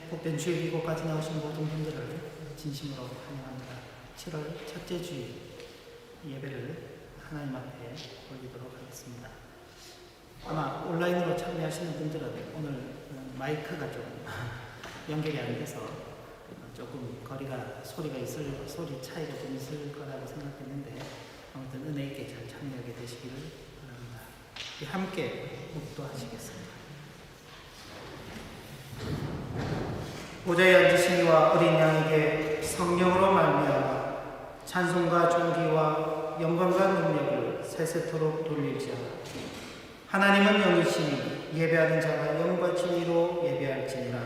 복된 주일 이곳까지 나오신 모든 분들을 진심으로 환영합니다. 7월 첫째 주일 예배를 하나님 앞에 올리도록 하겠습니다. 아마 온라인으로 참여하시는 분들은 오늘 마이크가 좀 연결이 안 돼서 조금 거리가 소리 차이가 좀 있을 거라고 생각했는데 아무튼 은혜 있게 잘 참여하게 되시기를 바랍니다. 함께 묵도하시겠습니다. 보좌에 앉으신 이와 어린 양에게 성령으로 말미암아 찬송과 존귀와 영광과 능력을 세세토록 돌릴지어다. 하나님은 영이시니 예배하는 자가 영과 진리로 예배할지니라.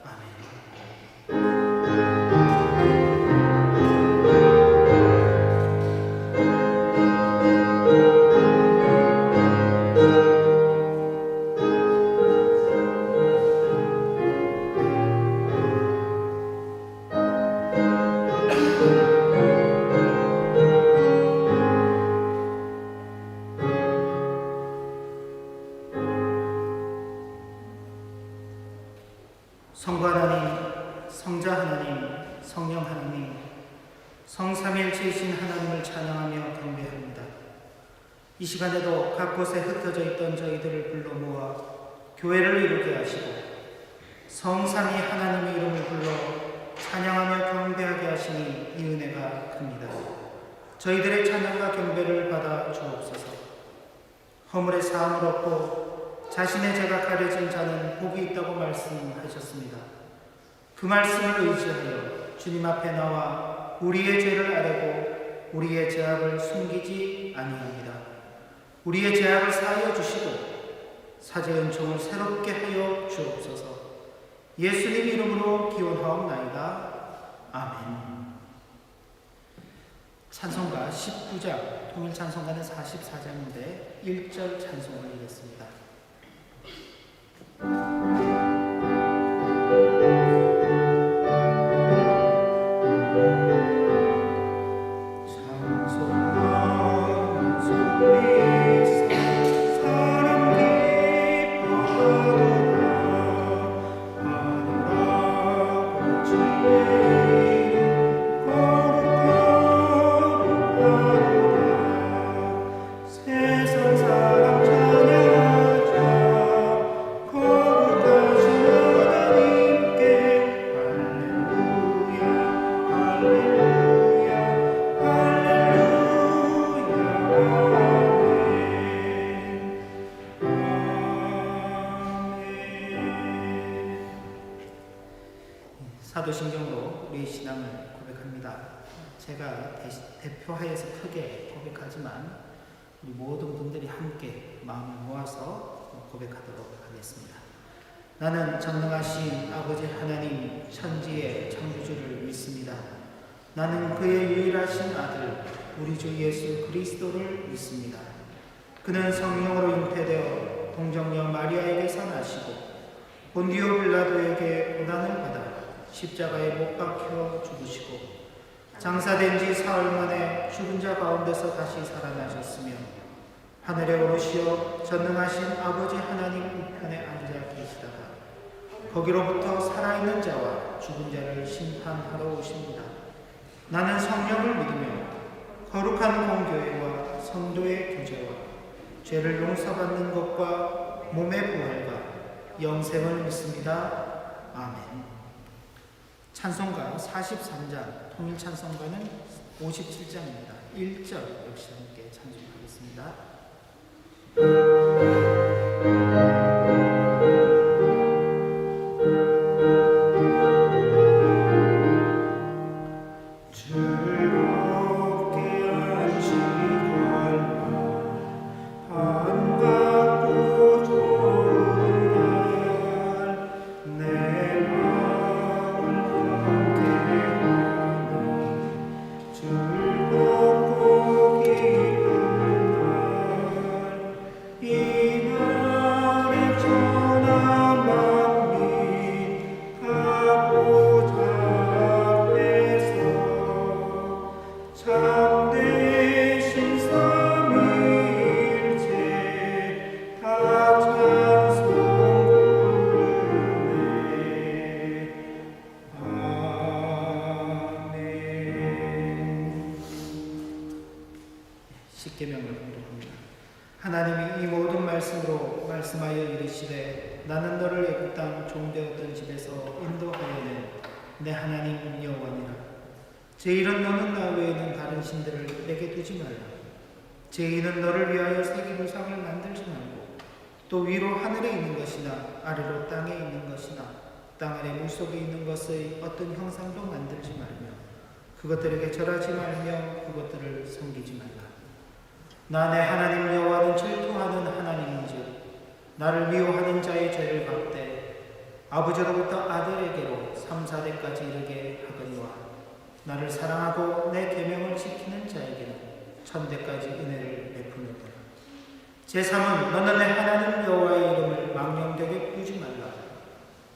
아멘. 성부 하나님, 성자 하나님, 성령 하나님, 성삼일체이신 하나님을 찬양하며 경배합니다. 이 시간에도 각 곳에 흩어져 있던 저희들을 불러 모아 교회를 이루게 하시고 성삼위 하나님의 이름을 불러 찬양하며 경배하게 하시니 이 은혜가 큽니다. 저희들의 찬양과 경배를 받아 주옵소서. 허물의 사함을 얻고 자신의 죄가 가려진 자는 복이 있다고 말씀하셨습니다. 그 말씀을 의지하여 주님 앞에 나와 우리의 죄를 아뢰고 우리의 죄악을 숨기지 아니합니다. 우리의 죄악을 사하여 주시고 사죄 은총을 새롭게 하여 주옵소서. 예수님 이름으로 기원하옵나이다. 아멘. 찬송가 19장, 통일 찬송가는 44장인데 1절 찬송을 읽겠습니다. 사도신경으로 우리의 신앙을 고백합니다. 제가 대표하여서 크게 고백하지만 우리 모든 분들이 함께 마음을 모아서 고백하도록 하겠습니다. 나는 전능하신 아버지 하나님 천지의 창조주를 믿습니다. 나는 그의 유일하신 아들 우리 주 예수 그리스도를 믿습니다. 그는 성령으로 잉태되어 동정녀 마리아에게서 나시고 본디오 빌라도에게 고난을 받아 십자가에 못 박혀 죽으시고 장사된 지 사흘 만에 죽은 자 가운데서 다시 살아나셨으며 하늘에 오르시어 전능하신 아버지 하나님 우편에 앉아 계시다가 거기로부터 살아있는 자와 죽은 자를 심판하러 오십니다. 나는 성령을 믿으며 거룩한 공교회와 성도의 교제와 죄를 용서받는 것과 몸의 부활과 영생을 믿습니다. 아멘. 찬송가 43장, 통일 찬송가는 57장입니다. 1절 역시 함께 찬송하겠습니다. 즐겁고 기쁘 계명을 공독합니다. 하나님이 이 모든 말씀으로 말씀하여 이르시되 나는 너를 애굽 땅 종되었던 집에서 인도하여 낸 내 하나님 여호와니라. 제 이런 너는 나 외에는 다른 신들을 내게 두지 말라. 제 이는 너를 위하여 새긴 우상을 만들지 말고 또 위로 하늘에 있는 것이나 아래로 땅에 있는 것이나 땅 아래 물속에 있는 것의 어떤 형상도 만들지 말며 그것들에게 절하지 말며 그것들을 섬기지 말라. 나 내 하나님 여호와는 질투하는 하나님인즉 나를 미워하는 자의 죄를 갚되 아버지로부터 아들에게로 3, 4대까지 이르게 하거니와 나를 사랑하고 내 계명을 지키는 자에게는 1000대까지 은혜를 베푸느니라. 제3은 너는 내 하나님 여호와의 이름을 망령되게 부르지 말라.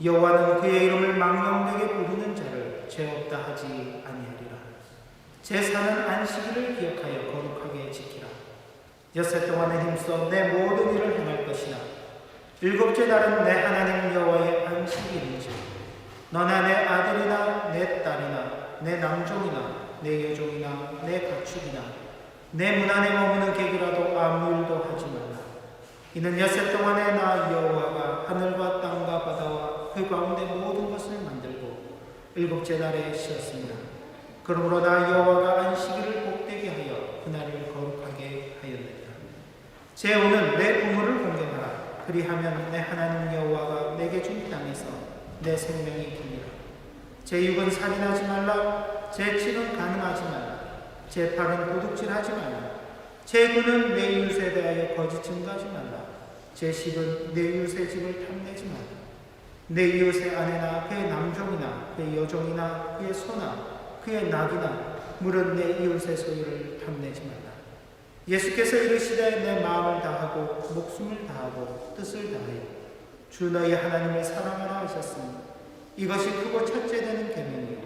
여호와는 그의 이름을 망령되게 부르는 자를 죄 없다 하지 아니하리라. 제4는 안식일을 기억하여 거룩하게 지키라. 6세 동안에 힘써 내 모든 일을 행할 것이나 7째 날은 내 하나님 여호와의 안식일인지 너나 내 아들이나 내 딸이나 내 남종이나 내 여종이나 내 가축이나 내 문 안에 머무는 객이라도 아무 일도 하지 말라. 이는 6세 동안에 나 여호와가 하늘과 땅과 바다와 그 가운데 모든 것을 만들고 7째 날에 쉬었습니다. 그러므로 나 여호와가 안식일을 복되게 하여 그날을 거룩하게 하였느니라. 제5는 내 부모를 공경하라. 그리하면 내 하나님 여호와가 내게 준 땅에서 내 생명이 기니라. 제6은 살인하지 말라. 제7은 간음하지 말라. 제8은 도둑질하지 말라. 제9는 내 이웃에 대하여 거짓 증거하지 말라. 제10은 내 이웃의 집을 탐내지 말라. 내 이웃의 아내나 그의 남종이나 그의 여종이나 그의 소나 그의 낙이나 물은 내 이웃의 소유를 탐내지 말라. 예수께서 이르시되 내 마음을 다하고 목숨을 다하고 뜻을 다하여 주 너희 하나님을 사랑하라 하셨으니 이것이 크고 첫째 되는 계명이요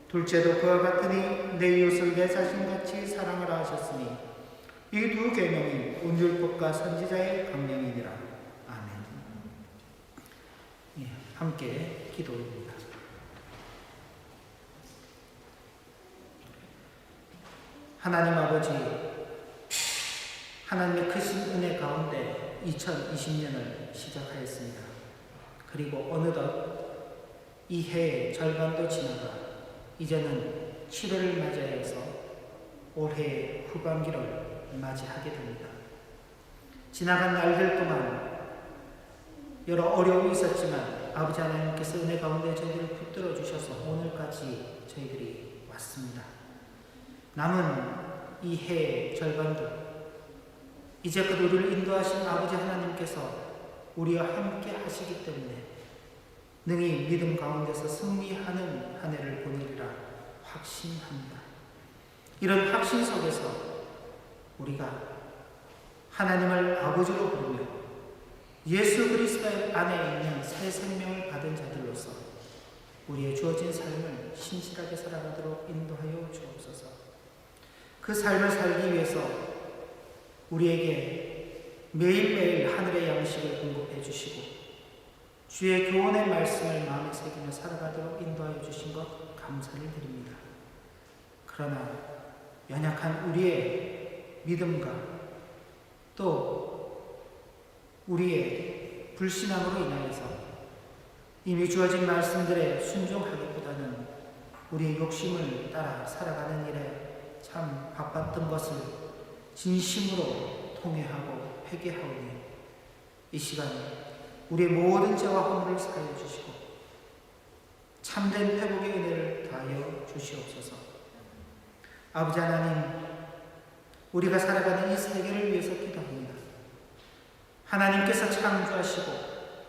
둘째도 그와 같으니 내 이웃을 내 자신같이 사랑하라 하셨으니 이 두 계명이 온 율법과 선지자의 강령이니라. 아멘. 예, 함께 기도합니다. 하나님 아버지, 하나님의 크신 은혜 가운데 2020년을 시작하였습니다. 그리고 어느덧 이 해의 절반도 지나가 이제는 7월을 맞이해서 올해의 후반기를 맞이하게 됩니다. 지나간 날들 동안 여러 어려움이 있었지만 아버지 하나님께서 은혜 가운데 저희들을 붙들어 주셔서 오늘까지 저희들이 왔습니다. 남은 이 해의 절반도 이제껏 우리를 인도하신 아버지 하나님께서 우리와 함께 하시기 때문에 능히 믿음 가운데서 승리하는 한 해를 보내리라 확신합니다. 이런 확신 속에서 우리가 하나님을 아버지로 부르며 예수 그리스도 안에 있는 새 생명을 받은 자들로서 우리의 주어진 삶을 신실하게 살아가도록 인도하여 주옵소서. 그 삶을 살기 위해서 우리에게 매일매일 하늘의 양식을 공급해 주시고 주의 교훈의 말씀을 마음에 새기며 살아가도록 인도하여 주신 것 감사를 드립니다. 그러나 연약한 우리의 믿음과 또 우리의 불신앙으로 인하여서 이미 주어진 말씀들에 순종하기보다는 우리의 욕심을 따라 살아가는 일에 참 바빴던 것을 진심으로 통회하고 회개하오니 이 시간 우리의 모든 죄와 허물을 사하여 주시고 참된 회복의 은혜를 다하여 주시옵소서. 아버지 하나님, 우리가 살아가는 이 세계를 위해서 기도합니다. 하나님께서 창조하시고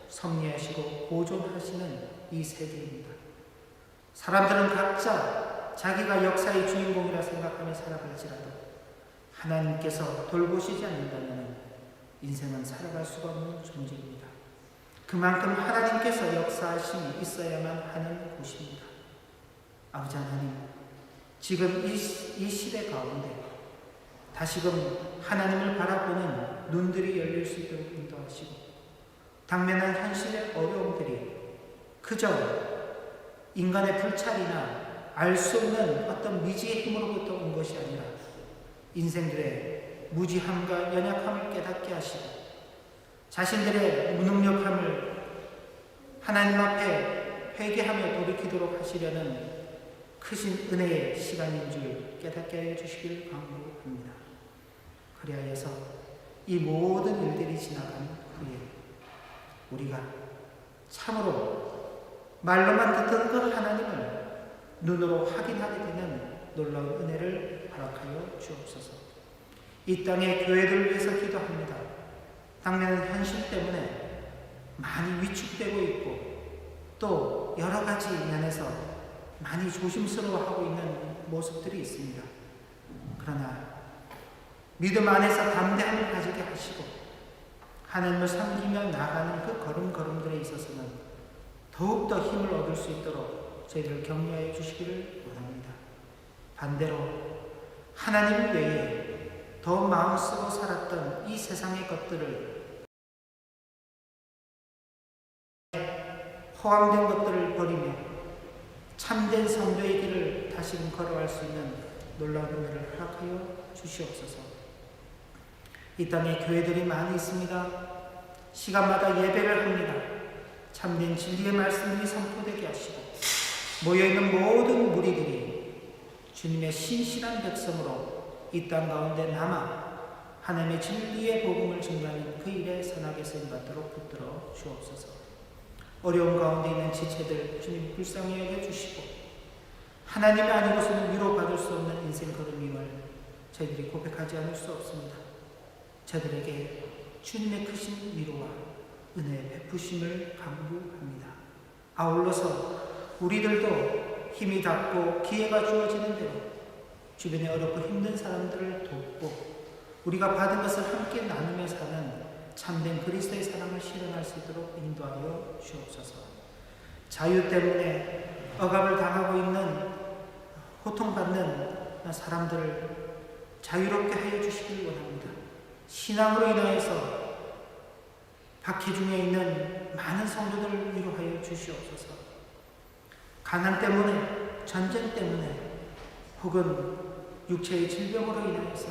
섭리하시고 보존하시는 이 세계입니다. 사람들은 각자 자기가 역사의 주인공이라 생각하며 살아갈지라도 하나님께서 돌보시지 않는다면 인생은 살아갈 수가 없는 존재입니다. 그만큼 하나님께서 역사하심이 있어야만 하는 곳입니다. 아버지 하나님, 지금 이 시대 가운데 다시금 하나님을 바라보는 눈들이 열릴 수 있도록 인도하시고 당면한 현실의 어려움들이 그저 인간의 불찰이나 알 수 없는 어떤 미지의 힘으로부터 온 것이 아니라 인생들의 무지함과 연약함을 깨닫게 하시고 자신들의 무능력함을 하나님 앞에 회개하며 돌이키도록 하시려는 크신 은혜의 시간인 줄 깨닫게 해 주시길 간구합니다. 그리하여서 이 모든 일들이 지나간 후에 우리가 참으로 말로만 듣던 그 하나님을 눈으로 확인하게 되는 놀라운 은혜를 허락하여 주옵소서. 이 땅의 교회들을 위해서 기도합니다. 당면은 현실 때문에 많이 위축되고 있고 또 여러 가지 면에서 많이 조심스러워하고 있는 모습들이 있습니다. 그러나 믿음 안에서 담대함을 가지게 하시고 하나님을 섬기며 나아가는 그 걸음걸음들에 있어서는 더욱더 힘을 얻을 수 있도록 저희들을 격려해 주시기를 원합니다. 반대로 하나님 외에 더 마음 쓰고 살았던 이 세상의 것들을 허황된 것들을 버리며 참된 성도의 길을 다시금 걸어갈 수 있는 놀라운 은혜를 허락하여 주시옵소서. 이 땅에 교회들이 많이 있습니다. 시간마다 예배를 합니다. 참된 진리의 말씀이 선포되게 하시고 모여있는 모든 무리들이 주님의 신실한 백성으로 이 땅 가운데 남아 하나님의 진리의 복음을 증거하는 그 일에 선하게 쓰임받도록 붙들어 주옵소서. 어려운 가운데 있는 지체들 주님 불쌍히 여겨주시고 하나님이 아니고서는 위로받을 수 없는 인생 걸음임을 저희들이 고백하지 않을 수 없습니다. 저들에게 주님의 크신 위로와 은혜의 베푸심을 간구합니다. 아울러서 우리들도 힘이 닿고 기회가 주어지는 대로 주변에 어렵고 힘든 사람들을 돕고 우리가 받은 것을 함께 나누며 사는 참된 그리스도의 사랑을 실현할 수 있도록 인도하여 주옵소서. 자유 때문에 억압을 당하고 있는 고통받는 사람들을 자유롭게 하여 주시길 원합니다. 신앙으로 인하여서 박해중에 있는 많은 성도들을 위로하여 주시옵소서. 가난 때문에, 전쟁 때문에 혹은 육체의 질병으로 인하여서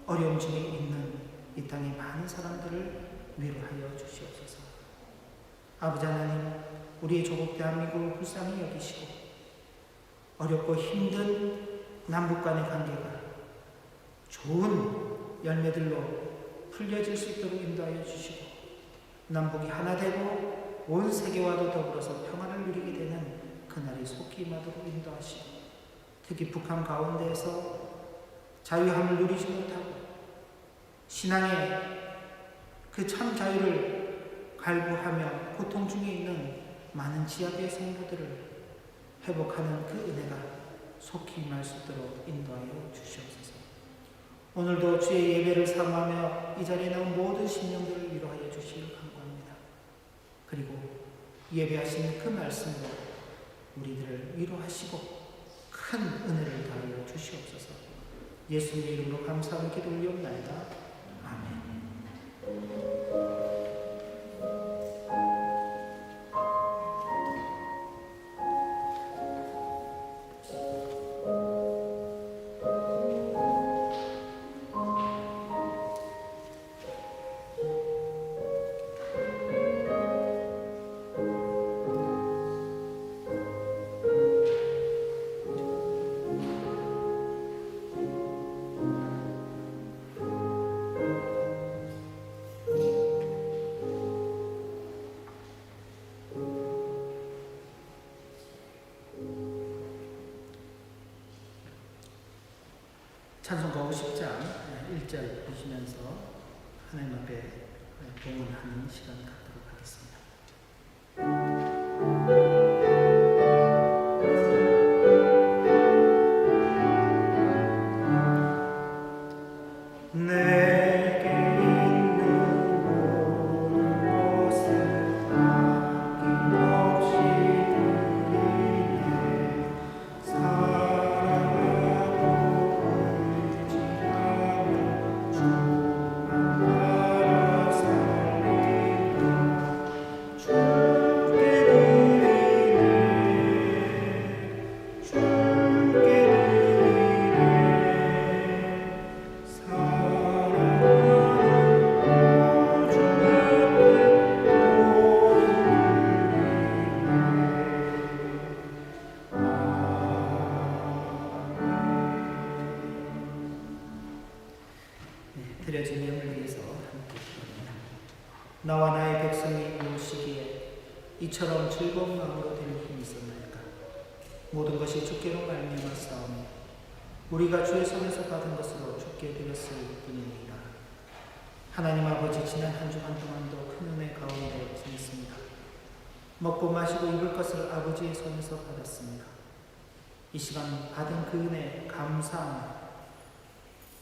어려움 중에 있는 이 땅의 많은 사람들을 위로하여 주시옵소서. 아버지 하나님, 우리의 조국 대한민국을 불쌍히 여기시고 어렵고 힘든 남북 간의 관계가 좋은 열매들로 풀려질 수 있도록 인도하여 주시고 남북이 하나 되고 온 세계와도 더불어서 평화를 누리게 되는 그날이 속히 임하도록 인도하시고 특히 북한 가운데에서 자유함을 누리지 못하고 신앙의 그 참 자유를 갈구하며 고통 중에 있는 많은 지하교회 성도들을 회복하는 그 은혜가 속히 임할 수 있도록 인도하여 주시옵소서. 오늘도 주의 예배를 사모하며 이 자리에 나온 모든 심령들을 위로하여 주시길 간구합니다. 그리고 예배하시는 그 말씀으로 우리들을 위로하시고 큰 은혜를 더하여 주시옵소서. 예수님의 이름으로 감사하며 기도 올리옵나이다. 아멘. 찬송가 50장 1절 보시면서 하나님 앞에 봉헌하는 시간 갖도록 하겠습니다. 드려진 영을 위해서 함께 기도합니다. 나와 나의 백성이 무엇이기에 이처럼 즐거운 마음으로 될 힘이 있었나이까. 모든 것이 주께로 말미암아 싸우며 우리가 주의 손에서 받은 것으로 주께 드렸을 뿐입니다. 하나님 아버지, 지난 한 주간 동안도 큰 은혜 가운데 지냈습니다. 먹고 마시고 입을 것을 아버지의 손에서 받았습니다. 이 시간 받은 그 은혜 감사하며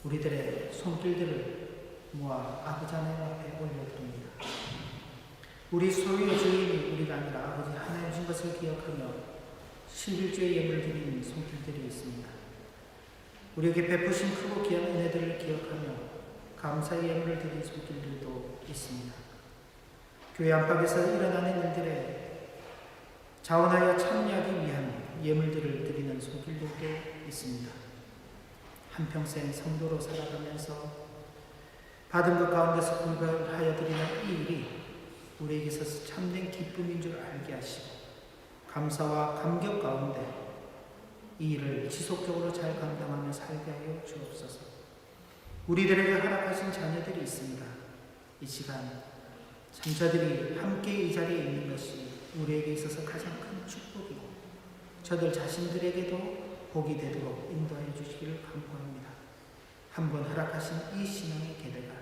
우리들의 손길들을 모아 아버지 하나님 앞에 올려드립니다. 우리 소유의 주인이 우리가 아니라 아버지 하나님 주신 것을 기억하며 11주의 예물을 드리는 손길들이 있습니다. 우리에게 베푸신 크고 귀한 은혜들을 기억하며 감사의 예물을 드리는 손길들도 있습니다. 교회 안팎에서 일어나는 일들에 자원하여 참여하기 위한 예물들을 드리는 손길들도 있습니다. 한평생 성도로 살아가면서 받은 것 가운데서 분별하여 드리는 이 일이 우리에게 있어서 참된 기쁨인 줄 알게 하시고 감사와 감격 가운데 이 일을 지속적으로 잘 감당하며 살게 하여 주옵소서. 우리들에게 허락하신 자녀들이 있습니다. 이 시간 자녀들이 함께 이 자리에 있는 것이 우리에게 있어서 가장 큰 축복이고 저들 자신들에게도 복이 되도록 인도하여 주시기를 간구합니다. 한번 허락하신 이 신앙의 계대가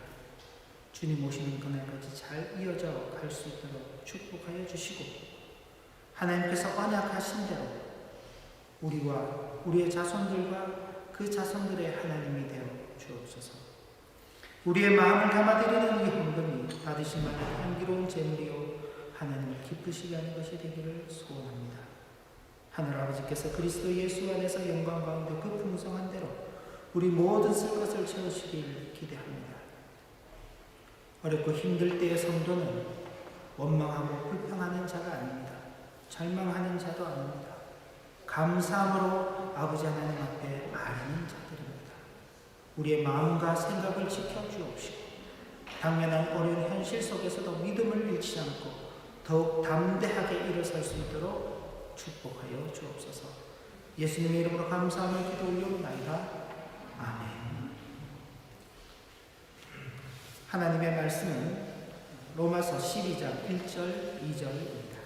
주님 오시는 그날까지 잘 이어져 갈 수 있도록 축복하여 주시고 하나님께서 언약하신 대로 우리와 우리의 자손들과 그 자손들의 하나님이 되어 주옵소서. 우리의 마음을 담아드리는 이 헌금이 받으신 만큼 향기로운 제물이요 하나님을 기쁘시게 하는 것이 되기를 소원합니다. 하늘 아버지께서 그리스도 예수 안에서 영광 가운데 그 풍성한 대로 우리 모든 쓸 것을 채우시길 기대합니다. 어렵고 힘들 때의 성도는 원망하고 불평하는 자가 아닙니다. 절망하는 자도 아닙니다. 감사함으로 아버지 하나님 앞에 아뢰는 자들입니다. 우리의 마음과 생각을 지켜주옵시고 당면한 어려운 현실 속에서도 믿음을 잃지 않고 더욱 담대하게 일어설 수 있도록 축복하여 주옵소서. 예수님의 이름으로 감사함을 기도 올려옵나이다. 아멘. 하나님의 말씀은 로마서 12장 1절 2절입니다.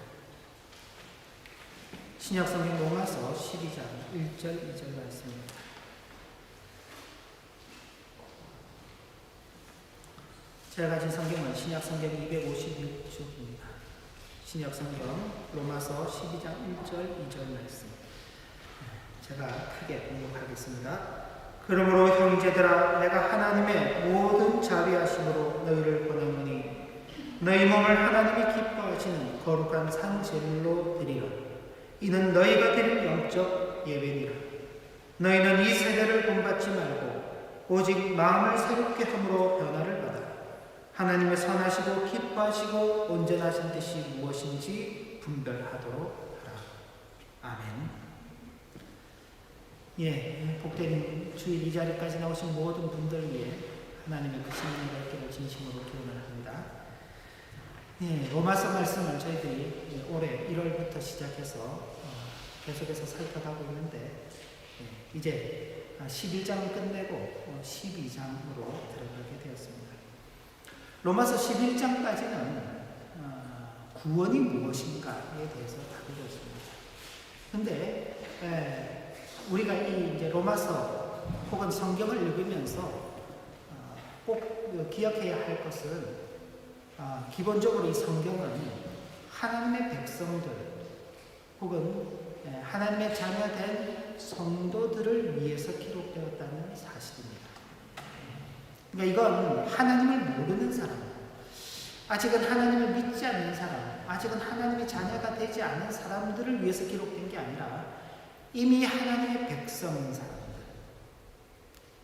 신약성경 로마서 12장 1절 2절 말씀입니다. 제가 가진 성경은 신약성경 256쪽입니다. 신약성경 로마서 12장 1절 2절 말씀 제가 크게 공독하겠습니다. 그러므로 형제들아 내가 하나님의 모든 자비하심으로 너희를 권하노니 너희 몸을 하나님이 기뻐하시는 거룩한 산제물로 드리라. 이는 너희가 드릴 영적 예배니라. 너희는 이 세대를 본받지 말고 오직 마음을 새롭게 함으로 변화를 받아 하나님의 선하시고 기뻐하시고 온전하신 뜻이 무엇인지 분별하도록 하라. 아멘. 복된 주일 이 자리까지 나오신 모든 분들 위해 하나님의 그 신령을 받기를 진심으로 기원을 합니다. 로마서 말씀을 저희들이 올해 1월부터 시작해서 계속해서 살펴가고 있는데 이제 11장을 끝내고 12장으로 들어가게 되었습니다. 로마서 11장까지는 구원이 무엇인가에 대해서 다루고 있습니다. 그런데 우리가 이제 로마서 혹은 성경을 읽으면서 꼭 기억해야 할 것은 기본적으로 이 성경은 하나님의 백성들 혹은 하나님의 자녀된 성도들을 위해서 기록되었다는 사실입니다. 그러니까 이건 하나님을 모르는 사람, 아직은 하나님을 믿지 않는 사람, 아직은 하나님의 자녀가 되지 않은 사람들을 위해서 기록된 게 아니라 이미 하나님의 백성인 사람들,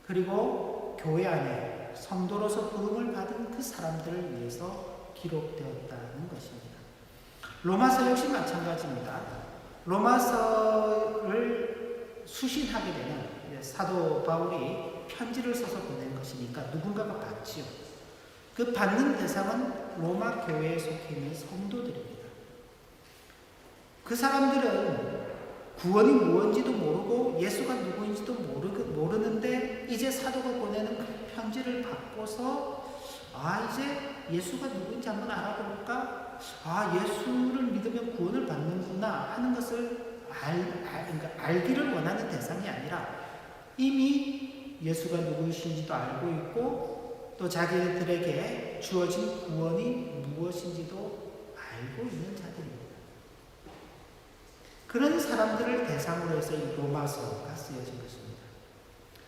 그리고 교회 안에 성도로서 부름을 받은 그 사람들을 위해서 기록되었다는 것입니다. 로마서 역시 마찬가지입니다. 로마서를 수신하게 되는 사도 바울이 편지를 써서 보낸 것이니까 누군가가 받지요. 그 받는 대상은 로마 교회에 속해 있는 성도들입니다. 그 사람들은 구원이 무엇인지도 모르고 예수가 누구인지도 모르는데 이제 사도가 보내는 그 편지를 받고서 이제 예수가 누구인지 한번 알아볼까? 예수를 믿으면 구원을 받는구나 하는 것을 그러니까 알기를 원하는 대상이 아니라 이미 예수가 누구이신지도 알고 있고 또 자기들에게 주어진 구원이 무엇인지도 알고 있는 자들입니다. 그런 사람들을 대상으로 해서 이 로마서가 쓰여진 것입니다.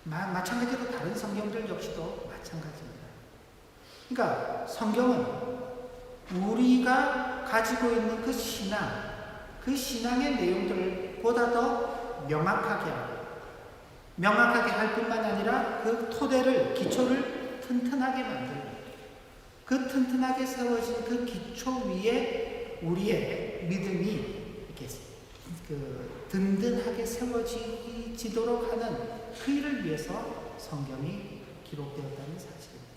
마찬가지로 다른 성경들 역시도 마찬가지입니다. 그러니까 성경은 우리가 가지고 있는 그 신앙의 내용들을 보다 더 명확하게 할 뿐만 아니라 그 토대를, 기초를 튼튼하게 만들고 그 튼튼하게 세워진 그 기초 위에 우리의 믿음이 이렇게 든든하게 세워지도록 하는 그 일을 위해서 성경이 기록되었다는 사실입니다.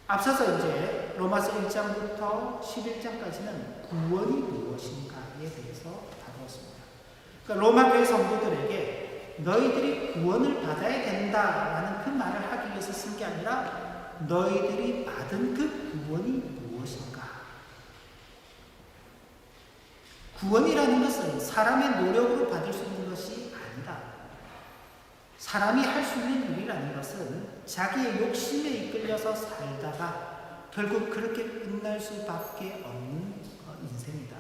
앞서서 이제 로마서 1장부터 11장까지는 구원이 무엇인가에 대해서 다루었습니다. 그러니까 로마 교회 성도들에게 너희들이 구원을 받아야 된다라는 그 말을 하기 위해서 쓴 게 아니라 너희들이 받은 그 구원이 무엇인가. 구원이라는 것은 사람의 노력으로 받을 수 있는 것이 아니다. 사람이 할 수 있는 일이라는 것은 자기의 욕심에 이끌려서 살다가 결국 그렇게 끝날 수밖에 없는 인생이다.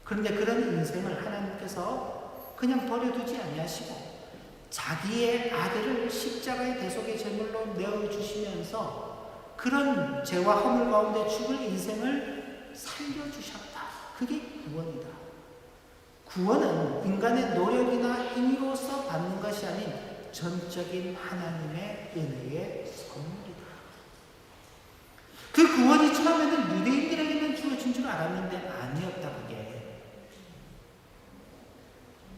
그런데 그런 인생을 하나님께서 그냥 버려두지 아니하시고 자기의 아들을 십자가의 대속의 제물로 내어주시면서 그런 죄와 허물 가운데 죽을 인생을 살려주셨다. 그게 구원이다. 구원은 인간의 노력이나 힘으로서 받는 것이 아닌 전적인 하나님의 은혜의 선물이다. 그 구원이 처음에는 유대인들에게만 주어진 줄 알았는데 아니었다. 그게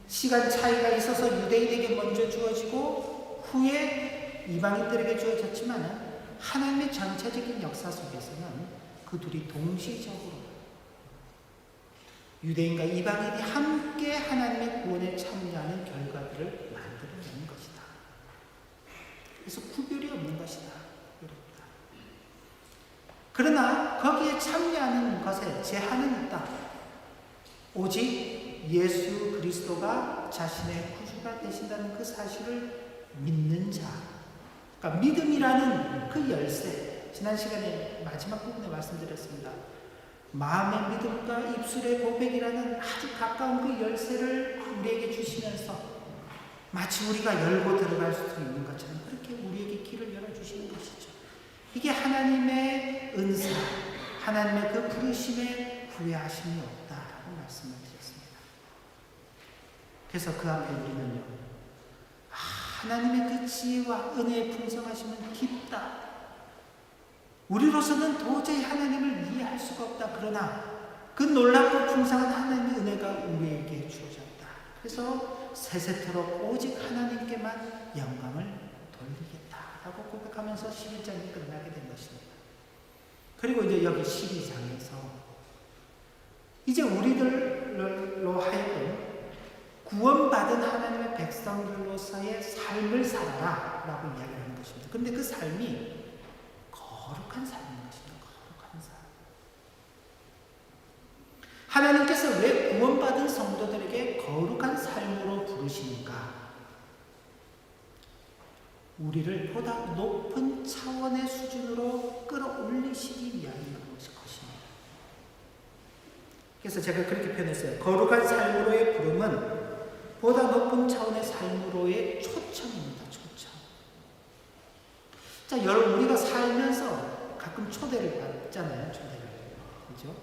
시간 차이가 있어서 유대인에게 먼저 주어지고 후에 이방인들에게 주어졌지만 하나님의 전체적인 역사 속에서는 그 둘이 동시적으로 유대인과 이방인이 함께 하나님의 구원에 참여하는 결과들을 만들어내는 것이다. 그래서 구별이 없는 것이다. 이렇다. 그러나 거기에 참여하는 것에 제한은 있다. 오직 예수 그리스도가 자신의 구주가 되신다는 그 사실을 믿는 자. 그러니까 믿음이라는 그 열쇠. 지난 시간에 마지막 부분에 말씀드렸습니다. 마음의 믿음과 입술의 고백이라는 아주 가까운 그 열쇠를 우리에게 주시면서 마치 우리가 열고 들어갈 수 있는 것처럼 그렇게 우리에게 길을 열어주시는 것이죠. 이게 하나님의 은사, 하나님의 그 부르심에 후회하심이 없다라고 말씀을 드렸습니다. 그래서 그 앞에 우리는요, 하나님의 그 지혜와 은혜의 풍성하심은 깊다. 우리로서는 도저히 하나님을 이해할 수가 없다. 그러나 그 놀랍고 풍성한 하나님의 은혜가 우리에게 주어졌다. 그래서 세세토록 오직 하나님께만 영광을 돌리겠다라고 고백하면서 11장이 끝나게 된 것입니다. 그리고 이제 여기 12장에서 이제 우리들로 하여금 구원받은 하나님의 백성들로서의 삶을 살아라 라고 이야기를 하는 것입니다. 그런데 그 삶이 거룩한 삶인 것입니다. 거룩한 삶. 하나님께서 왜 구원받은 성도들에게 거룩한 삶으로 부르시는가? 우리를 보다 높은 차원의 수준으로 끌어올리시기 위함인 것입니다. 그래서 제가 그렇게 표현했어요. 거룩한 삶으로의 부름은 보다 높은 차원의 삶으로의 초청입니다. 초청. 자, 여러분, 우리가 살면서 가끔 초대를 받잖아요. 초대를. 그죠?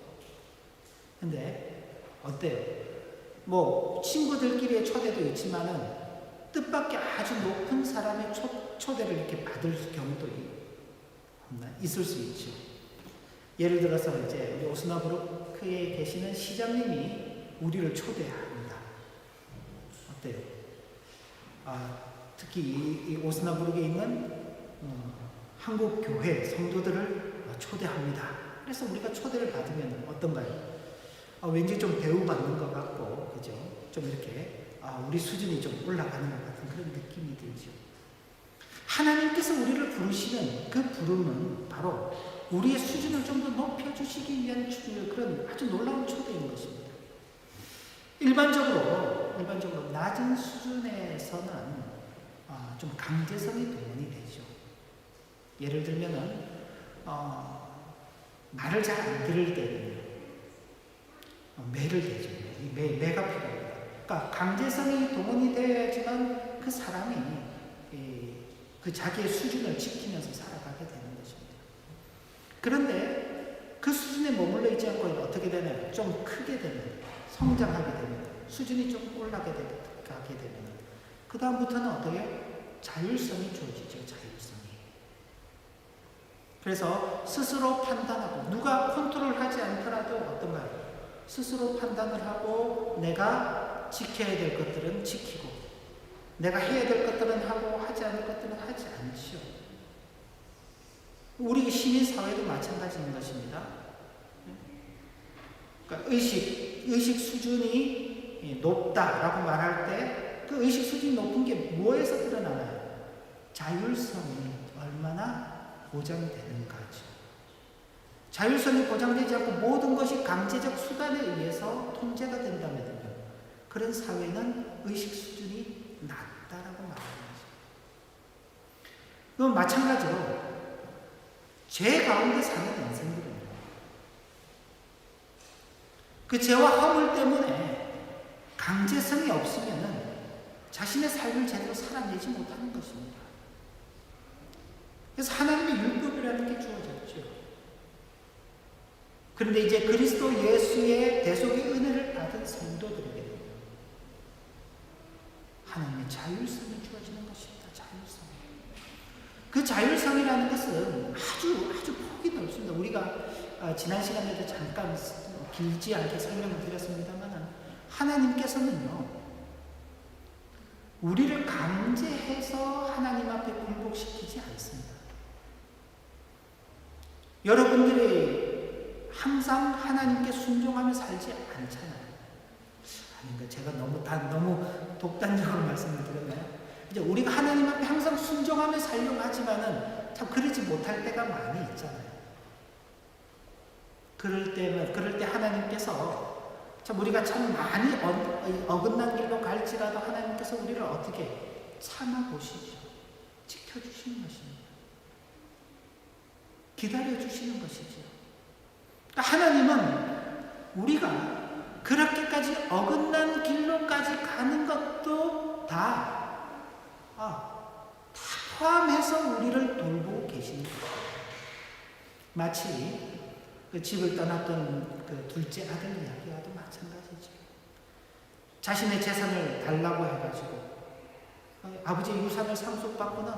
근데 어때요? 뭐 친구들끼리의 초대도 있지만은 뜻밖의 아주 높은 사람의 초대를 이렇게 받을 경우도 있을 수 있죠. 예를 들어서 이제 우리 오스나브루크에 계시는 시장님이 우리를 초대합니다. 어때요? 특히 이 오스나브룩에 있는 한국 교회 성도들을 초대합니다. 그래서 우리가 초대를 받으면 어떤가요? 왠지 좀 배우받는 것 같고, 그죠? 좀 이렇게 우리 수준이 좀 올라가는 것 같은 그런 느낌이 들죠. 하나님께서 우리를 부르시는 그 부름은 바로 우리의 수준을 좀 더 높여주시기 위한 그런 아주 놀라운 초대인 것입니다. 일반적으로 낮은 수준에서는 좀 강제성이 동원이 되죠. 예를 들면은 말을 잘 안 들을 때는 매를 대죠. 매가 필요합니다. 그러니까 강제성이 동원이 되어야지만 그 사람이 그 자기의 수준을 지키면서 살아가게 되는 것입니다. 그런데 그 수준에 머물러 있지 않고 어떻게 되나요? 좀 크게 되면, 성장하게 되면, 수준이 좀 올라가게 되면, 그 다음부터는 어떻게 자율성이 주어지죠. 자율성이. 그래서 스스로 판단하고, 누가 컨트롤하지 않더라도 어떤가요? 스스로 판단을 하고 내가 지켜야 될 것들은 지키고, 내가 해야 될 것들은 하고 하지 않을 것들은 하지 않죠. 우리 시민사회도 마찬가지인 것입니다. 그러니까 의식 수준이 높다라고 말할 때 그 의식 수준이 높은 게 뭐에서 드러나나요? 자율성이 얼마나 보장되는가죠. 자율성이 보장되지 않고 모든 것이 강제적 수단에 의해서 통제가 된다면 그런 사회는 의식 수준이 낮다라고 말합니다. 그럼 마찬가지로 죄 가운데 사는 인생들입니다. 그 죄와 허물 때문에 강제성이 없으면 자신의 삶을 제대로 살아내지 못하는 것입니다. 그래서 하나님의 율법이라는 게 주어졌죠. 그런데 이제 그리스도 예수의 대속의 은혜를 받은 성도들에게 하나님의 자율성이 주어지는 것입니다. 자율성. 그 자율성이라는 것은 아주 폭이 넓습니다. 우리가 지난 시간에도 잠깐 길지 않게 설명을 드렸습니다만 하나님께서는요, 우리를 강제해서 하나님 앞에 굴복시키지 않습니다. 여러분들이 항상 하나님께 순종하며 살지 않잖아요. 아닌가? 제가 너무 독단적으로 말씀을 드렸나요? 이제 우리가 하나님 앞에 항상 순종하며 살려고 하지만은 참 그러지 못할 때가 많이 있잖아요. 그럴 때 하나님께서 참 우리가 참 많이 어긋난 길로 갈지라도 하나님께서 우리를 어떻게 참아보시죠. 지켜주시는 것입니다. 기다려주시는 것이죠. 그러니까 하나님은 우리가 그렇게까지 어긋난 길로까지 가는 것도 다 포함해서 우리를 돌보고 계시는 거예요. 마치 그 집을 떠났던 그 둘째 아들 이야기와도 마찬가지죠. 자신의 재산을 달라고 해가지고 아버지의 유산을 상속받고는